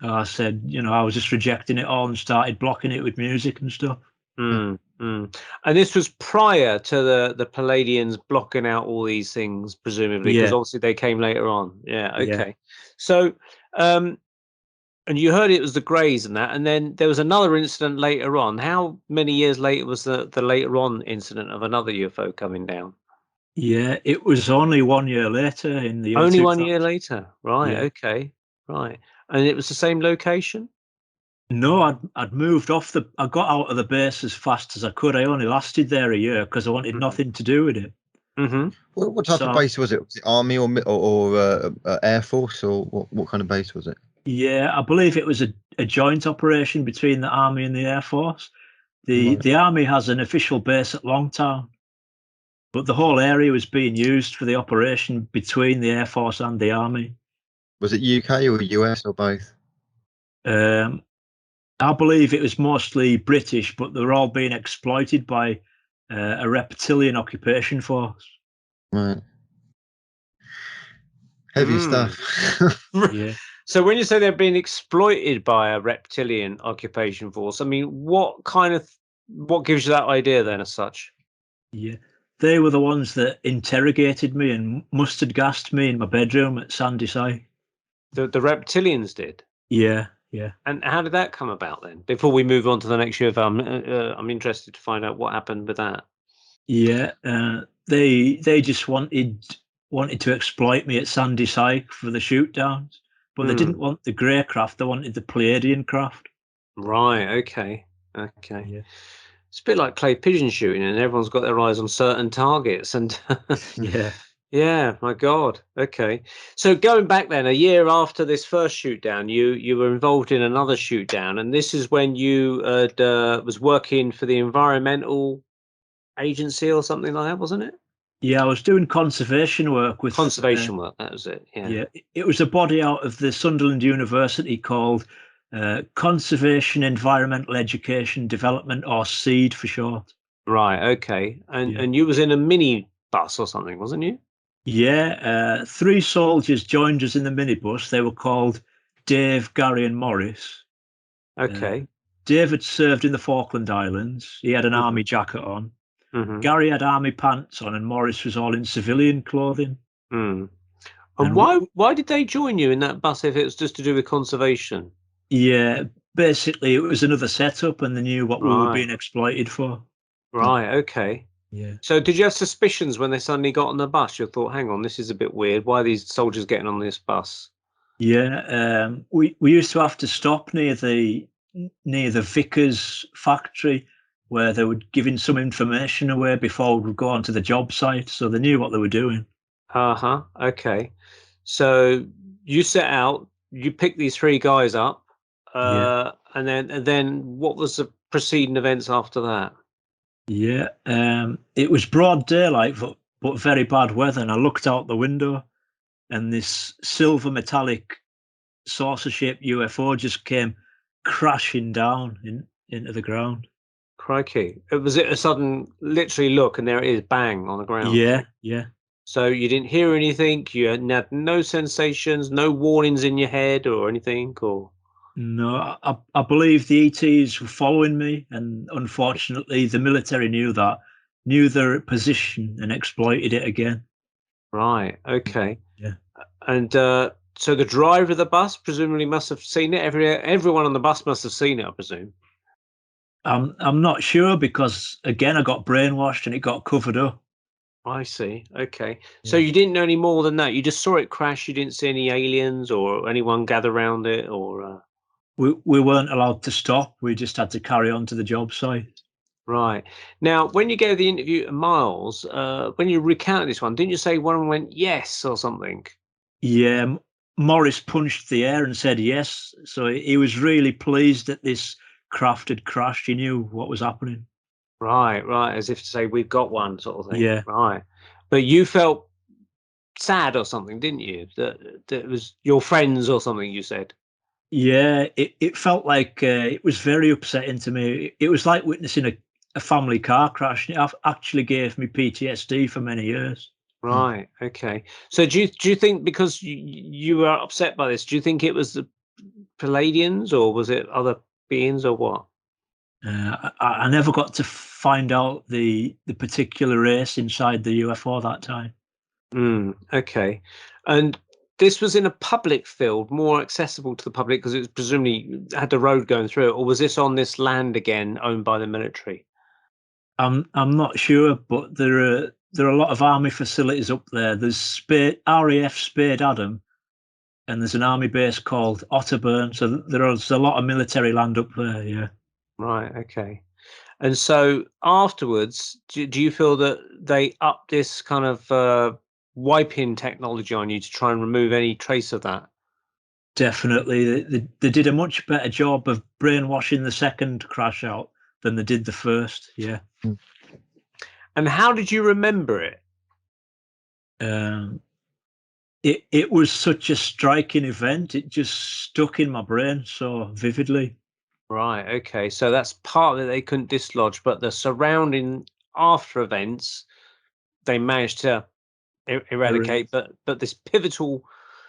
I said, I was just rejecting it all and started blocking it with music and stuff. Mm, mm. And this was prior to the Palladians blocking out all these things, presumably, because Yeah, obviously they came later on. Yeah. yeah. Okay. So, and you heard it was the Greys and that, and then there was another incident later on. How many years later was the later on incident of another UFO coming down? Yeah, it was only 1 year later in the year Only 1 2000. year later. Right. Yeah. Okay. Right. And it was the same location? No, I'd moved off I got out of the base as fast as I could. I only lasted there a year because I wanted nothing to do with it. Mm-hmm. What type of So, base was it? Was it Army or Air Force, or what kind of base was it? yeah, I believe it was a joint operation between the Army and the Air Force. Right. The Army has an official base at Longtown, but the whole area was being used for the operation between the Air Force and the Army. Was it UK or US or both? Um, I believe it was mostly British, but they were all being exploited by a reptilian occupation force. Right. Heavy stuff. Yeah. So when you say they're being exploited by a reptilian occupation force, I mean, what gives you that idea then as such? Yeah. They were the ones that interrogated me and mustard gassed me in my bedroom at Sandy Side. The reptilians did? Yeah, yeah. And how did that come about then? Before we move on to the next UFO, I'm interested to find out what happened with that. Yeah. They just wanted to exploit me at Sandy Side for the shoot downs. But they didn't want the grey craft, they wanted the Pleiadian craft. Right, okay. Okay. Yeah. It's a bit like clay pigeon shooting, and everyone's got their eyes on certain targets. And Yeah. yeah, my God. Okay. So going back then, a year after this first shoot down, you were involved in another shoot down, and this is when you was working for the environmental agency or something like that, wasn't it? Yeah, I was doing conservation work with Conservation work. That was it. Yeah. yeah, it was a body out of the Sunderland University called Conservation Environmental Education Development, or SEED for short. Right. Okay. Yeah, And you was in a mini bus or something, wasn't you? yeah. Three soldiers joined us in the minibus. They were called Dave, Gary, and Morris. Okay. Dave had served in the Falkland Islands. He had an army jacket on. Mm-hmm. Gary had army pants on, and Morris was all in civilian clothing. Mm. And why did they join you in that bus if it was just to do with conservation? Yeah, basically it was another setup, and they knew what we were being exploited for. Right. Okay. Yeah. So did you have suspicions when they suddenly got on the bus? You thought, hang on, this is a bit weird. Why are these soldiers getting on this bus? Yeah. We used to have to stop near the Vickers factory, where they were giving some information away before we would go onto the job site, so they knew what they were doing. Okay. So you set out, you picked these 3 guys up, and then what was the preceding events after that? Yeah, it was broad daylight, but very bad weather, and I looked out the window, and this silver metallic saucer-shaped UFO just came crashing down into the ground. Crikey! Was it a sudden, literally look, and there it is, bang on the ground? Yeah. So you didn't hear anything. You had no sensations, no warnings in your head or anything, or? No, I believe the ETs were following me, and unfortunately, the military knew their position and exploited it again. Right. Okay. Yeah. And so the driver of the bus presumably must have seen it. Everyone on the bus must have seen it, I presume. I'm not sure, because again I got brainwashed and it got covered up. I see. Okay. So you didn't know any more than that. You just saw it crash. You didn't see any aliens or anyone gather around it, or? We weren't allowed to stop. We just had to carry on to the job site. Right. Now, when you gave the interview to Miles, when you recounted this one, didn't you say one of them went yes or something? Yeah, Morris punched the air and said yes. So he was really pleased that this craft had crashed. He knew what was happening. Right. As if to say, we've got one, sort of thing. Yeah. Right. But you felt sad or something, didn't you? That it was your friends or something, you said. Yeah, it felt like it was very upsetting to me. It was like witnessing a family car crash. It actually gave me PTSD for many years. Right. Okay. So do you think, because you were upset by this, do you think it was the Pleiadians or was it other beings or what? I never got to find out the particular race inside the UFO that time. Okay. And this was in a public field, more accessible to the public because it was presumably had the road going through it, or was this on this land again owned by the military? I'm not sure, but there are a lot of army facilities up there. There's RAF Spade Adam, and there's an army base called Otterburn. So there's a lot of military land up there. Yeah. Right. Okay. And so afterwards, do you feel that they upped this kind of wiping technology on you to try and remove any trace of that? Definitely. They did a much better job of brainwashing the second crash out than they did the first. Yeah. And how did you remember it? It was such a striking event. It just stuck in my brain so vividly. Right. Okay. So that's part that they couldn't dislodge, but the surrounding after events, they managed to eradicate. But this pivotal,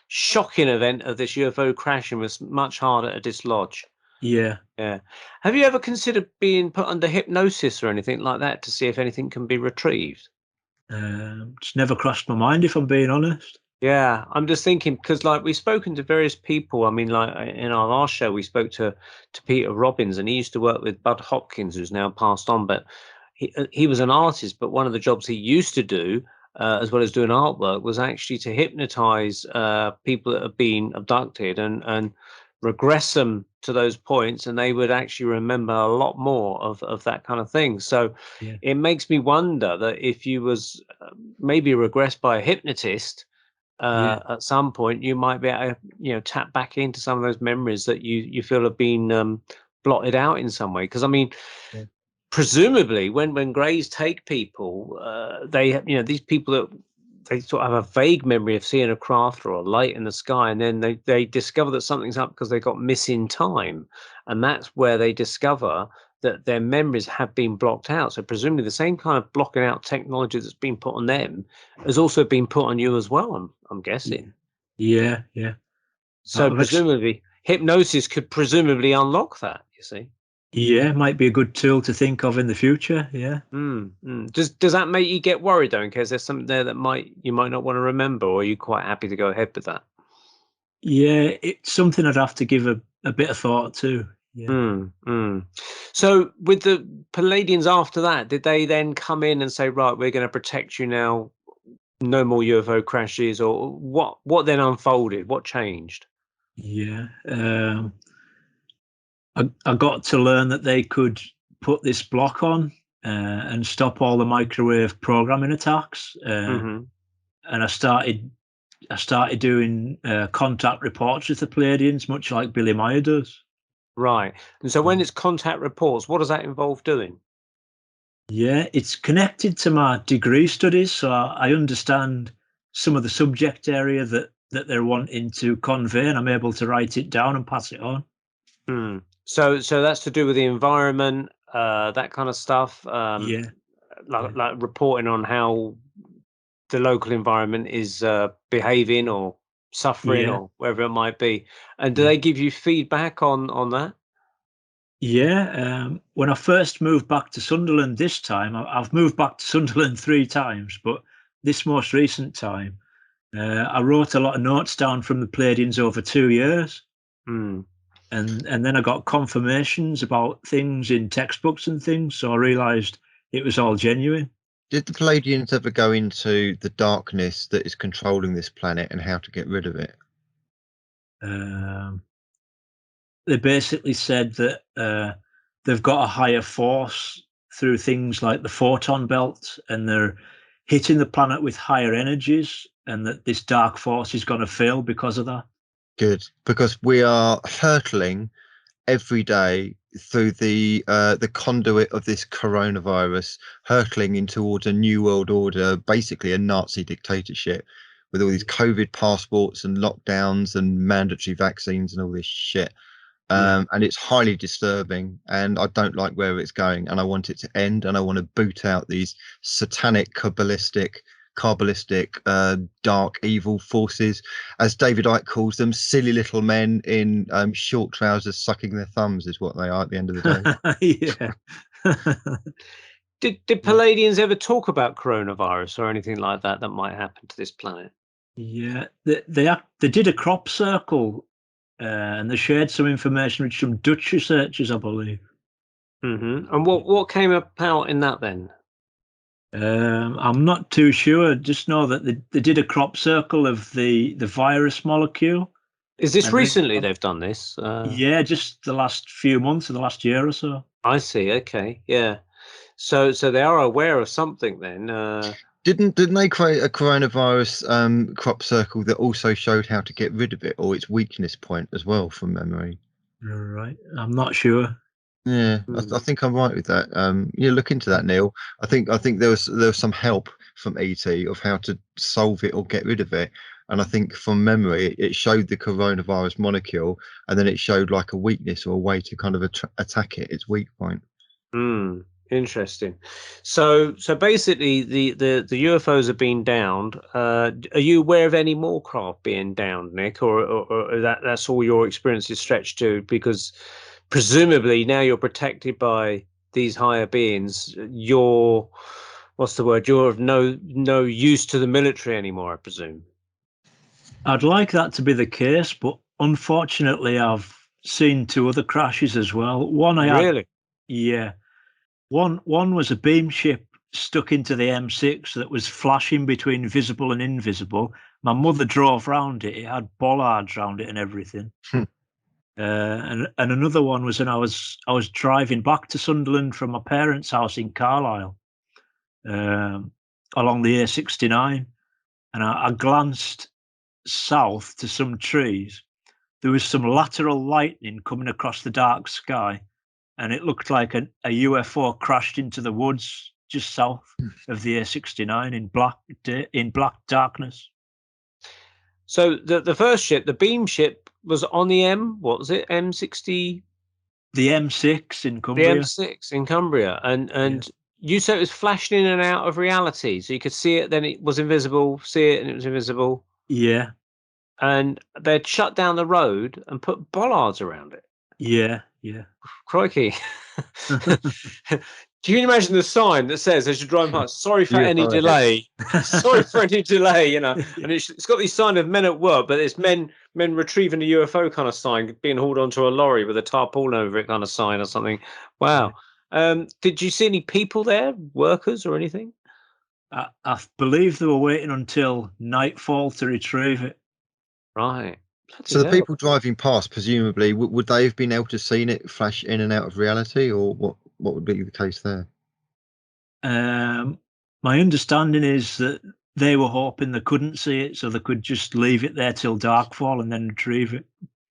shocking event of this UFO crashing was much harder to dislodge. Yeah. Have you ever considered being put under hypnosis or anything like that to see if anything can be retrieved? It's never crossed my mind, if I'm being honest. Yeah, I'm just thinking because, like, we've spoken to various people. I mean, like in our last show, we spoke to Peter Robbins, and he used to work with Bud Hopkins, who's now passed on. But he was an artist. But one of the jobs he used to do, as well as doing artwork, was actually to hypnotize people that have been abducted and regress them to those points, and they would actually remember a lot more of that kind of thing. So it makes me wonder that if you was maybe regressed by a hypnotist. At some point, you might be able to, tap back into some of those memories that you feel have been blotted out in some way. Because I mean, presumably, when Greys take people, they these people that they sort of have a vague memory of seeing a craft or a light in the sky, and then they discover that something's up because they got missing time, and that's where they discover that their memories have been blocked out. So presumably the same kind of blocking out technology that's been put on them has also been put on you as well, I'm guessing. Yeah. So presumably hypnosis could presumably unlock that, you see. Yeah, might be a good tool to think of in the future. Yeah. Does that make you get worried though, in case there's something there that you might not want to remember, or are you quite happy to go ahead with that? Yeah, it's something I'd have to give a bit of thought to. Yeah. So with the Pleiadians after that, did they then come in and say, right, we're going to protect you now, no more UFO crashes, or what then unfolded? What changed? Yeah. I got to learn that they could put this block on and stop all the microwave programming attacks. And I started doing contact reports with the Pleiadians, much like Billy Meyer does. Right. And so when it's contact reports, what does that involve doing? Yeah, it's connected to my degree studies, so I understand some of the subject area that they're wanting to convey, and I'm able to write it down and pass it on. So that's to do with the environment, that kind of stuff. Like reporting on how the local environment is behaving or suffering or wherever it might be. And do they give you feedback on that? Yeah. When I first moved back to Sunderland this time, I've moved back to Sunderland 3 times, but this most recent time, I wrote a lot of notes down from the Pleiadians over 2 years. And then I got confirmations about things in textbooks and things, so I realised it was all genuine. Did the Pleiadians ever go into the darkness that is controlling this planet and how to get rid of it? They basically said that they've got a higher force through things like the photon belt, and they're hitting the planet with higher energies, and that this dark force is going to fail because of that. Good, because we are hurtling every day through the conduit of this coronavirus, hurtling in towards a new world order, basically a Nazi dictatorship, with all these COVID passports and lockdowns and mandatory vaccines and all this shit. And it's highly disturbing, and I don't like where it's going, and I want it to end, and I want to boot out these satanic, kabbalistic, dark, evil forces, as David Icke calls them, silly little men in short trousers sucking their thumbs is what they are at the end of the day. Did Pleiadians ever talk about coronavirus or anything like that might happen to this planet? Yeah, they did a crop circle, and they shared some information with some Dutch researchers, I believe. And what came about in that then? I'm not too sure. Just know that they did a crop circle of the virus molecule. Is this recently they've done this? Yeah, just the last few months, or the last year or so. I see. Okay, yeah. So they are aware of something then. Didn't they create a coronavirus crop circle that also showed how to get rid of it, or its weakness point as well, from memory? Right, I'm not sure. Yeah, I think I'm right with that. Look into that, Neil. I think there was some help from ET of how to solve it or get rid of it, and I think from memory it showed the coronavirus molecule, and then it showed like a weakness or a way to kind of attack it, its weak point. Interesting. So basically, the UFOs have been downed. Are you aware of any more craft being downed, Nick, or that's all your experience is stretched to? Because presumably now you're protected by these higher beings. You're of no use to the military anymore, I presume. I'd like that to be the case, but unfortunately, I've seen 2 other crashes as well. One I had, really, yeah. One was a beam ship stuck into the M6 that was flashing between visible and invisible. My mother drove round it. It had bollards around it and everything. And another one was when I was driving back to Sunderland from my parents' house in Carlisle, along the A69, and I glanced south to some trees. There was some lateral lightning coming across the dark sky, and it looked like a UFO crashed into the woods just south of the A69 in black darkness. So the first ship, the beam ship, was on the what was it, M60? The M6 in Cumbria. The M6 in Cumbria, and you said it was flashing in and out of reality, so you could see it, then it was invisible, see it, and it was invisible. Yeah. And they'd shut down the road and put bollards around it. Yeah. Yeah. Crikey. Can you imagine the sign that says, as you're driving past, sorry for any UFO delay, sorry for any delay, you know, and it's got these sign of men at work, but it's men retrieving a UFO kind of sign, being hauled onto a lorry with a tarpaulin over it kind of sign or something. Wow. Did you see any people there, workers or anything? I believe they were waiting until nightfall to retrieve it. Right. So the people driving past, presumably, would they have been able to seen it flash in and out of reality, or what would be the case there? My understanding is that they were hoping they couldn't see it, so they could just leave it there till darkfall and then retrieve it.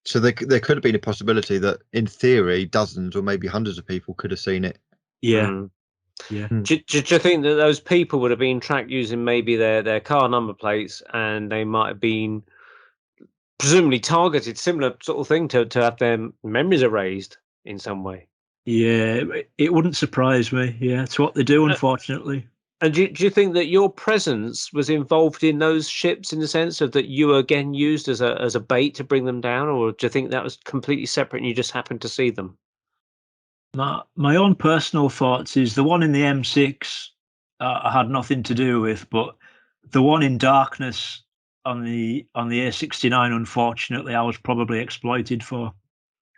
So there could have been a possibility that, in theory, dozens or maybe hundreds of people could have seen it. Yeah. Yeah. Do you think that those people would have been tracked using maybe their car number plates, and they might have been presumably targeted, similar sort of thing, to have their memories erased in some way? Yeah, it wouldn't surprise me. Yeah, it's what they do, unfortunately. And do you think that your presence was involved in those ships, in the sense of that you were again used as a bait to bring them down, or do you think that was completely separate and you just happened to see them? My own personal thoughts is the one in the M6 I had nothing to do with, but the one in darkness on the A69, unfortunately, I was probably exploited for.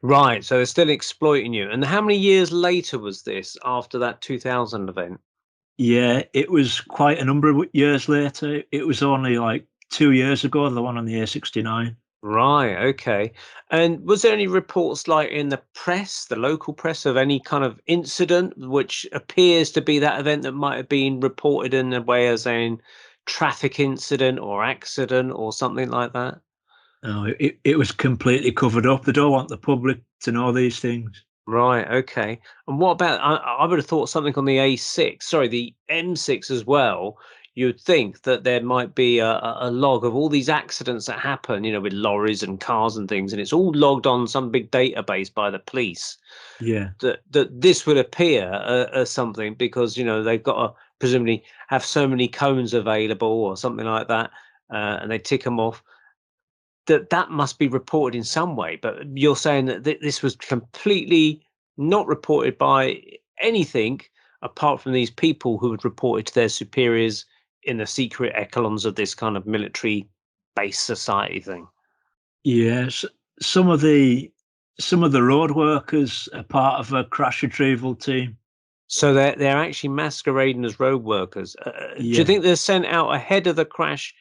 Right, so they're still exploiting you. And how many years later was this, after that 2000 event? Yeah, it was quite a number of years later. It was only like 2 years ago, the one on the A69. Right, okay. And was there any reports, like in the press, the local press, of any kind of incident which appears to be that event that might have been reported in a way as a traffic incident or accident or something like that? No, it was completely covered up. They don't want the public to know these things. Right, okay. And what about, I would have thought something on the A6, sorry, the M6 as well. You'd think that there might be a log of all these accidents that happen, you know, with lorries and cars and things, and it's all logged on some big database by the police. Yeah. That this would appear as something, because, you know, they've got to presumably have so many cones available or something like that, and they tick them off. That must be reported in some way, but you're saying that this was completely not reported by anything apart from these people who had reported to their superiors in the secret echelons of this kind of military base society thing. Yes, some of the road workers are part of a crash retrieval team. So they're actually masquerading as road workers. Do you think they're sent out ahead of the crash,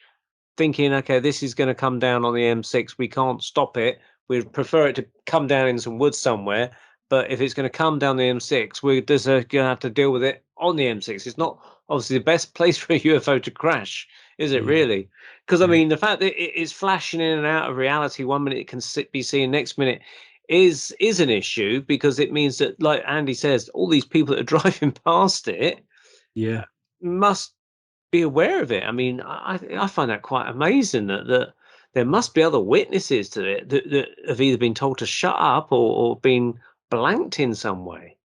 thinking, okay, this is going to come down on the M6, we can't stop it, we'd prefer it to come down in some woods somewhere, but if it's going to come down the M6, we're just going to have to deal with it on the M6. It's not obviously the best place for a UFO to crash, is it really? Because I mean, the fact that it's flashing in and out of reality, 1 minute it can be seen, next minute is an issue, because it means that, like Andy says, all these people that are driving past it must be aware of it. I mean, I find that quite amazing that there must be other witnesses to it that have either been told to shut up or been blanked in some way.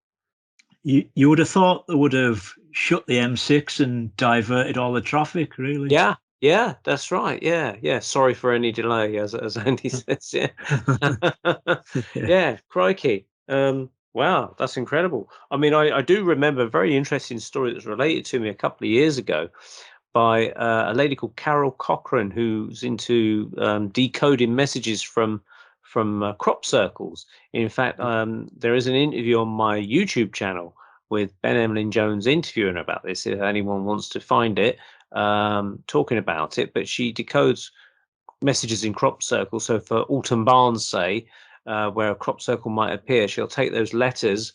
You would have thought they would have shut the M6 and diverted all the traffic, really. Yeah, that's right. Yeah. Sorry for any delay, as Andy says. Yeah, crikey. Wow, that's incredible. I mean, I do remember a very interesting story that was related to me a couple of years ago by a lady called Carol Cochran, who's into decoding messages from crop circles. In fact, there is an interview on my YouTube channel with Ben Emlyn Jones interviewing about this, if anyone wants to find it, talking about it. But she decodes messages in crop circles. So for Alton Barnes, say, where a crop circle might appear, she'll take those letters.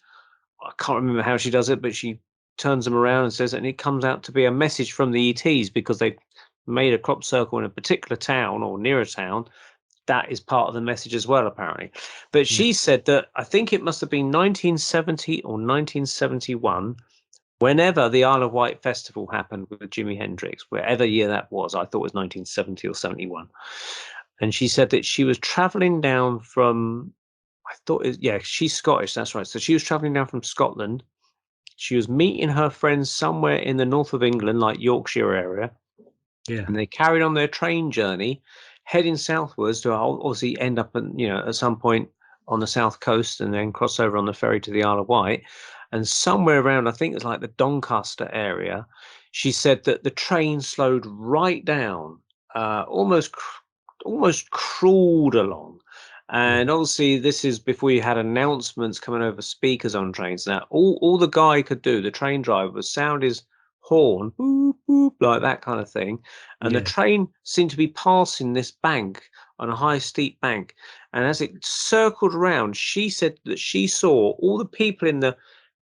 I can't remember how she does it, but she turns them around and says, and it comes out to be a message from the ETs, because they made a crop circle in a particular town or near a town. That is part of the message as well, apparently. But she said that, I think it must have been 1970 or 1971, whenever the Isle of Wight festival happened with Jimi Hendrix, wherever year that was. I thought it was 1970 or 71. And she said that she was traveling down from, she's Scottish, that's right. So she was traveling down from Scotland. She was meeting her friends somewhere in the north of England, like Yorkshire area. Yeah. And they carried on their train journey, heading southwards to obviously end up at some point on the south coast and then cross over on the ferry to the Isle of Wight. And somewhere around, I think it's like the Doncaster area, she said that the train slowed right down, almost crawled along. And obviously, this is before you had announcements coming over speakers on trains. Now, all the guy could do, the train driver, was sound his horn, boop, boop, like that kind of thing. And the train seemed to be passing this bank on a high, steep bank. And as it circled around, she said that she saw all the people in the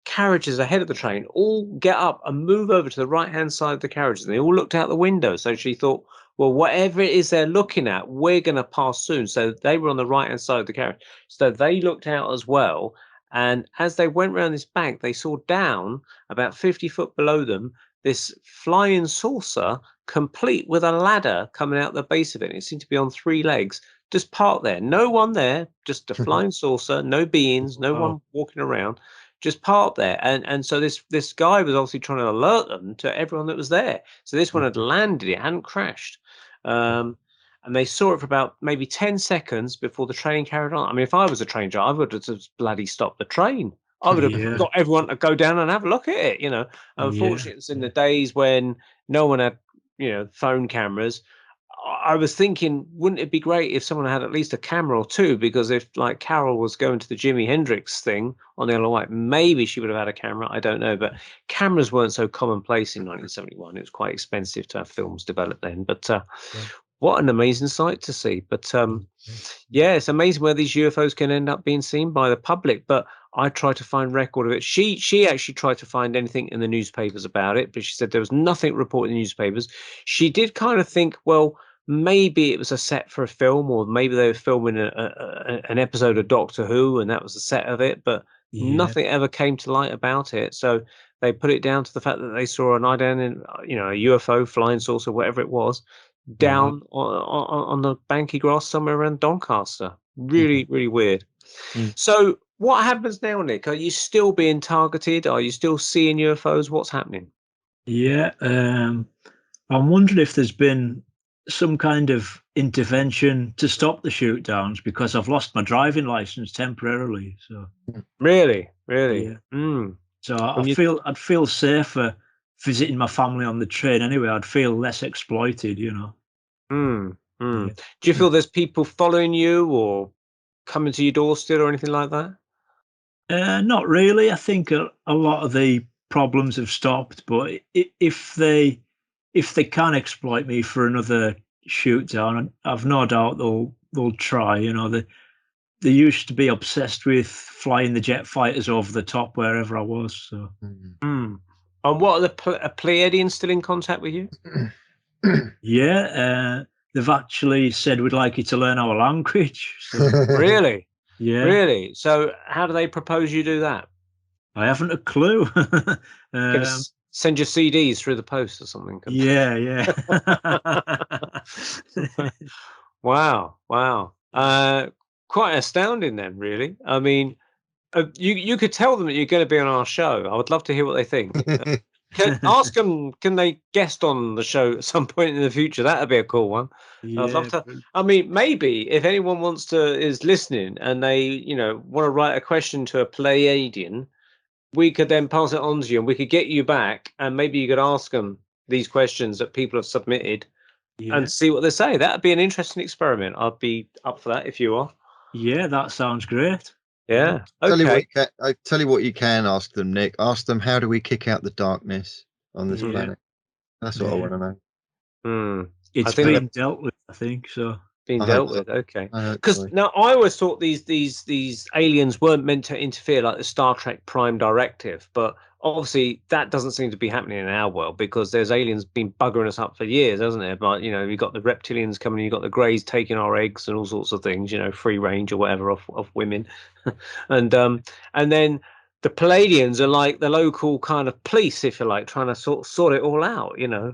carriages ahead of the train all get up and move over to the right-hand side of the carriages. And they all looked out the window. So she thought, well, whatever it is they're looking at, we're going to pass soon. So they were on the right-hand side of the carriage. So they looked out as well. And as they went around this bank, they saw down about 50 foot below them this flying saucer, complete with a ladder coming out the base of it. And it seemed to be on 3 legs, just parked there. No one there, just a flying saucer, no beings, no one walking around, just parked there. And so this guy was obviously trying to alert them to everyone that was there. So this one had landed, it hadn't crashed. And they saw it for about maybe 10 seconds before the train carried on. I mean, if I was a train driver, I would have just bloody stopped the train. I would have got everyone to go down and have a look at it, you know. Unfortunately, it was in the days when no one had, you know, phone cameras. I was thinking, wouldn't it be great if someone had at least a camera or two? Because if, like, Carol was going to the Jimi Hendrix thing on the Isle of Wight, maybe she would have had a camera. I don't know. But cameras weren't so commonplace in 1971. It was quite expensive to have films developed then. But what an amazing sight to see. But yeah, it's amazing where these UFOs can end up being seen by the public. But I tried to find record of it. She actually tried to find anything in the newspapers about it, but she said there was nothing reported in the newspapers. She did kind of think, well, maybe it was a set for a film, or maybe they were filming an episode of Doctor Who and that was the set of it, but nothing ever came to light about it. So they put it down to the fact that they saw an identical, you know, a UFO, flying saucer, whatever it was, down on the banky grass somewhere around Doncaster. Really, really weird. So what happens now, Nick? Are you still being targeted? Are you still seeing UFOs? What's happening? Yeah, I'm wondering if there's been some kind of intervention to stop the shoot downs, because I've lost my driving license temporarily. So really, so I'd feel safer visiting my family on the train anyway. I'd feel less exploited, you know. Do you feel there's people following you or coming to your door still or anything like that? Not really. I think a lot of the problems have stopped, but if they can exploit me for another shoot down, I've no doubt they'll try. You know, they used to be obsessed with flying the jet fighters over the top wherever I was. So. And what are the Pleiadians still in contact with you? Yeah, they've actually said we'd like you to learn our language. So. Really? Yeah. Really? So how do they propose you do that? I haven't a clue. Send your CDs through the post or something. Yeah. Wow. Quite astounding then, really. I mean, you could tell them that you're going to be on our show. I would love to hear what they think. Ask them, can they guest on the show at some point in the future? That'd be a cool one. Yeah, I'd love to. I mean, maybe if anyone is listening and they, you know, want to write a question to a Pleiadian, we could then pass it on to you and we could get you back and maybe you could ask them these questions that people have submitted and see what they say. That'd be an interesting experiment. I'd be up for that if you are. Yeah, that sounds great. Yeah. Okay. I tell you what you can ask them, Nick. Ask them, how do we kick out the darkness on this planet? That's what I want to know. It's been dealt with, I think so. Being dealt with, okay. Because now I always thought these aliens weren't meant to interfere like the Star Trek Prime Directive, but obviously that doesn't seem to be happening in our world because there's aliens been buggering us up for years, hasn't there? But you know, you've got the reptilians coming, you've got the greys taking our eggs and all sorts of things, you know, free range or whatever of women, and then the Pleiadians are like the local kind of police, if you like, trying to sort it all out, you know.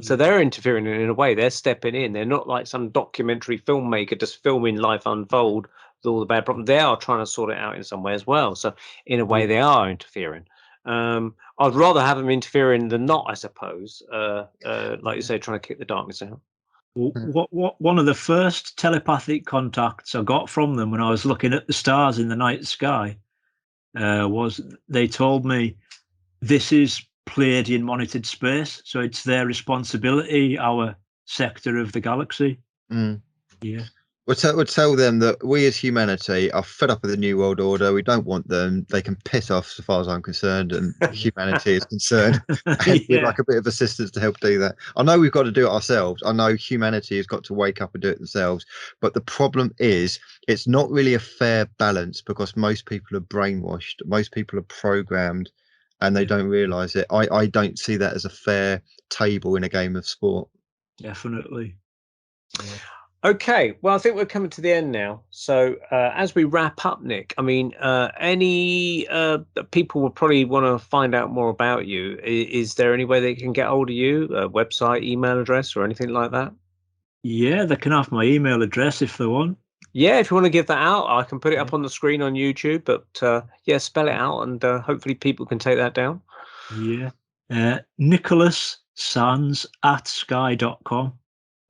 So they're interfering in a way. They're stepping in. They're not like some documentary filmmaker just filming life unfold with all the bad problems. They are trying to sort it out in some way as well. So in a way, they are interfering. I'd rather have them interfering than not, I suppose. Like you say, trying to kick the darkness out. One of the first telepathic contacts I got from them when I was looking at the stars in the night sky was they told me this is Pleiadian monitored space, so it's their responsibility, our sector of the galaxy. Yeah. We'll tell them that we as humanity are fed up with the New World Order. We don't want them. They can piss off, as far as I'm concerned, and humanity is concerned. And we'd like a bit of assistance to help do that. I know we've got to do it ourselves. I know humanity has got to wake up and do it themselves. But the problem is, it's not really a fair balance because most people are brainwashed. Most people are programmed, and they don't realise it. I don't see that as a fair table in a game of sport. Definitely. Yeah. Okay, well, I think we're coming to the end now. So as we wrap up, Nic, I mean, any people will probably want to find out more about you. Is there any way they can get hold of you, a website, email address, or anything like that? Yeah, they can have my email address if they want. Yeah, if you want to give that out, I can put it up on the screen on YouTube. But yeah, spell it out, and hopefully people can take that down. Yeah, Nicholas Sands at sky.com.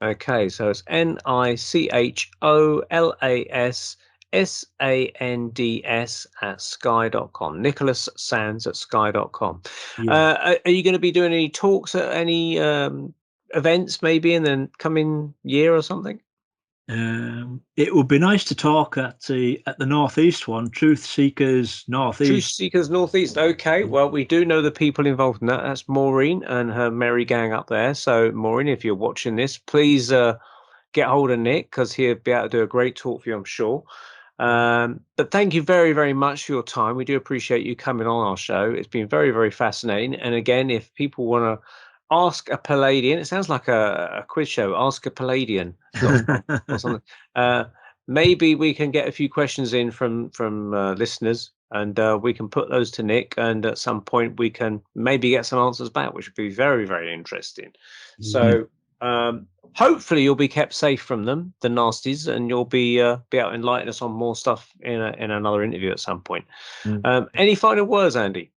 Okay, so it's NicholasSands at sky.com. Nicholas Sands at sky.com. Yeah. Are you going to be doing any talks at any events maybe in the coming year or something? It would be nice to talk at the Northeast one, Truth Seekers Northeast. Truth Seekers Northeast. Okay, well, we do know the people involved in that. That's Maureen and her merry gang up there. So, Maureen, if you're watching this, please get hold of Nic because he'll be able to do a great talk for you, I'm sure. But thank you very, very much for your time. We do appreciate you coming on our show. It's been very, very fascinating. And again, if people want to ask a Pleiadian, it sounds like a quiz show, ask a Pleiadian or something. Maybe we can get a few questions in from listeners and we can put those to Nic, and at some point we can maybe get some answers back, which would be very, very interesting. So hopefully you'll be kept safe from them, the nasties, and you'll be able to enlighten us on more stuff in another interview at some point. Any final words, Andy?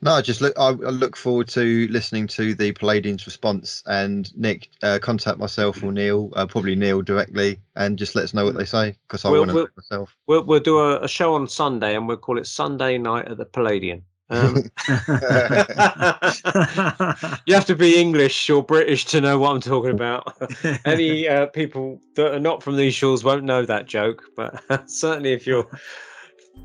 No, I look forward to listening to the Pleiadians' response, and Nic, contact myself or Neil, probably Neil directly, and just let us know what they say, because I want to know myself. We'll do a show on Sunday, and we'll call it Sunday Night at the Pleiadian. You have to be English or British to know what I'm talking about. Any people that are not from these shores won't know that joke, but certainly if you're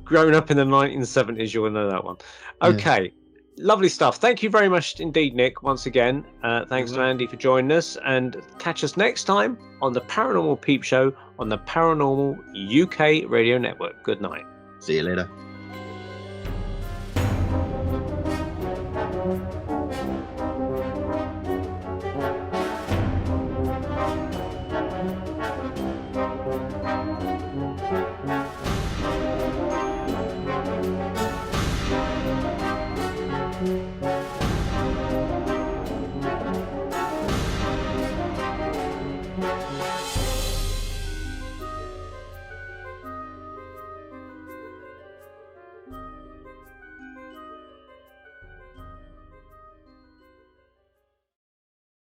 grown up in the 1970s, you'll know that one. Okay. Yeah. Lovely stuff. Thank you very much indeed, Nic, once again. Thanks to Andy for joining us, and catch us next time on the Paranormal Peep Show on the Paranormal UK Radio Network. Good night. See you later.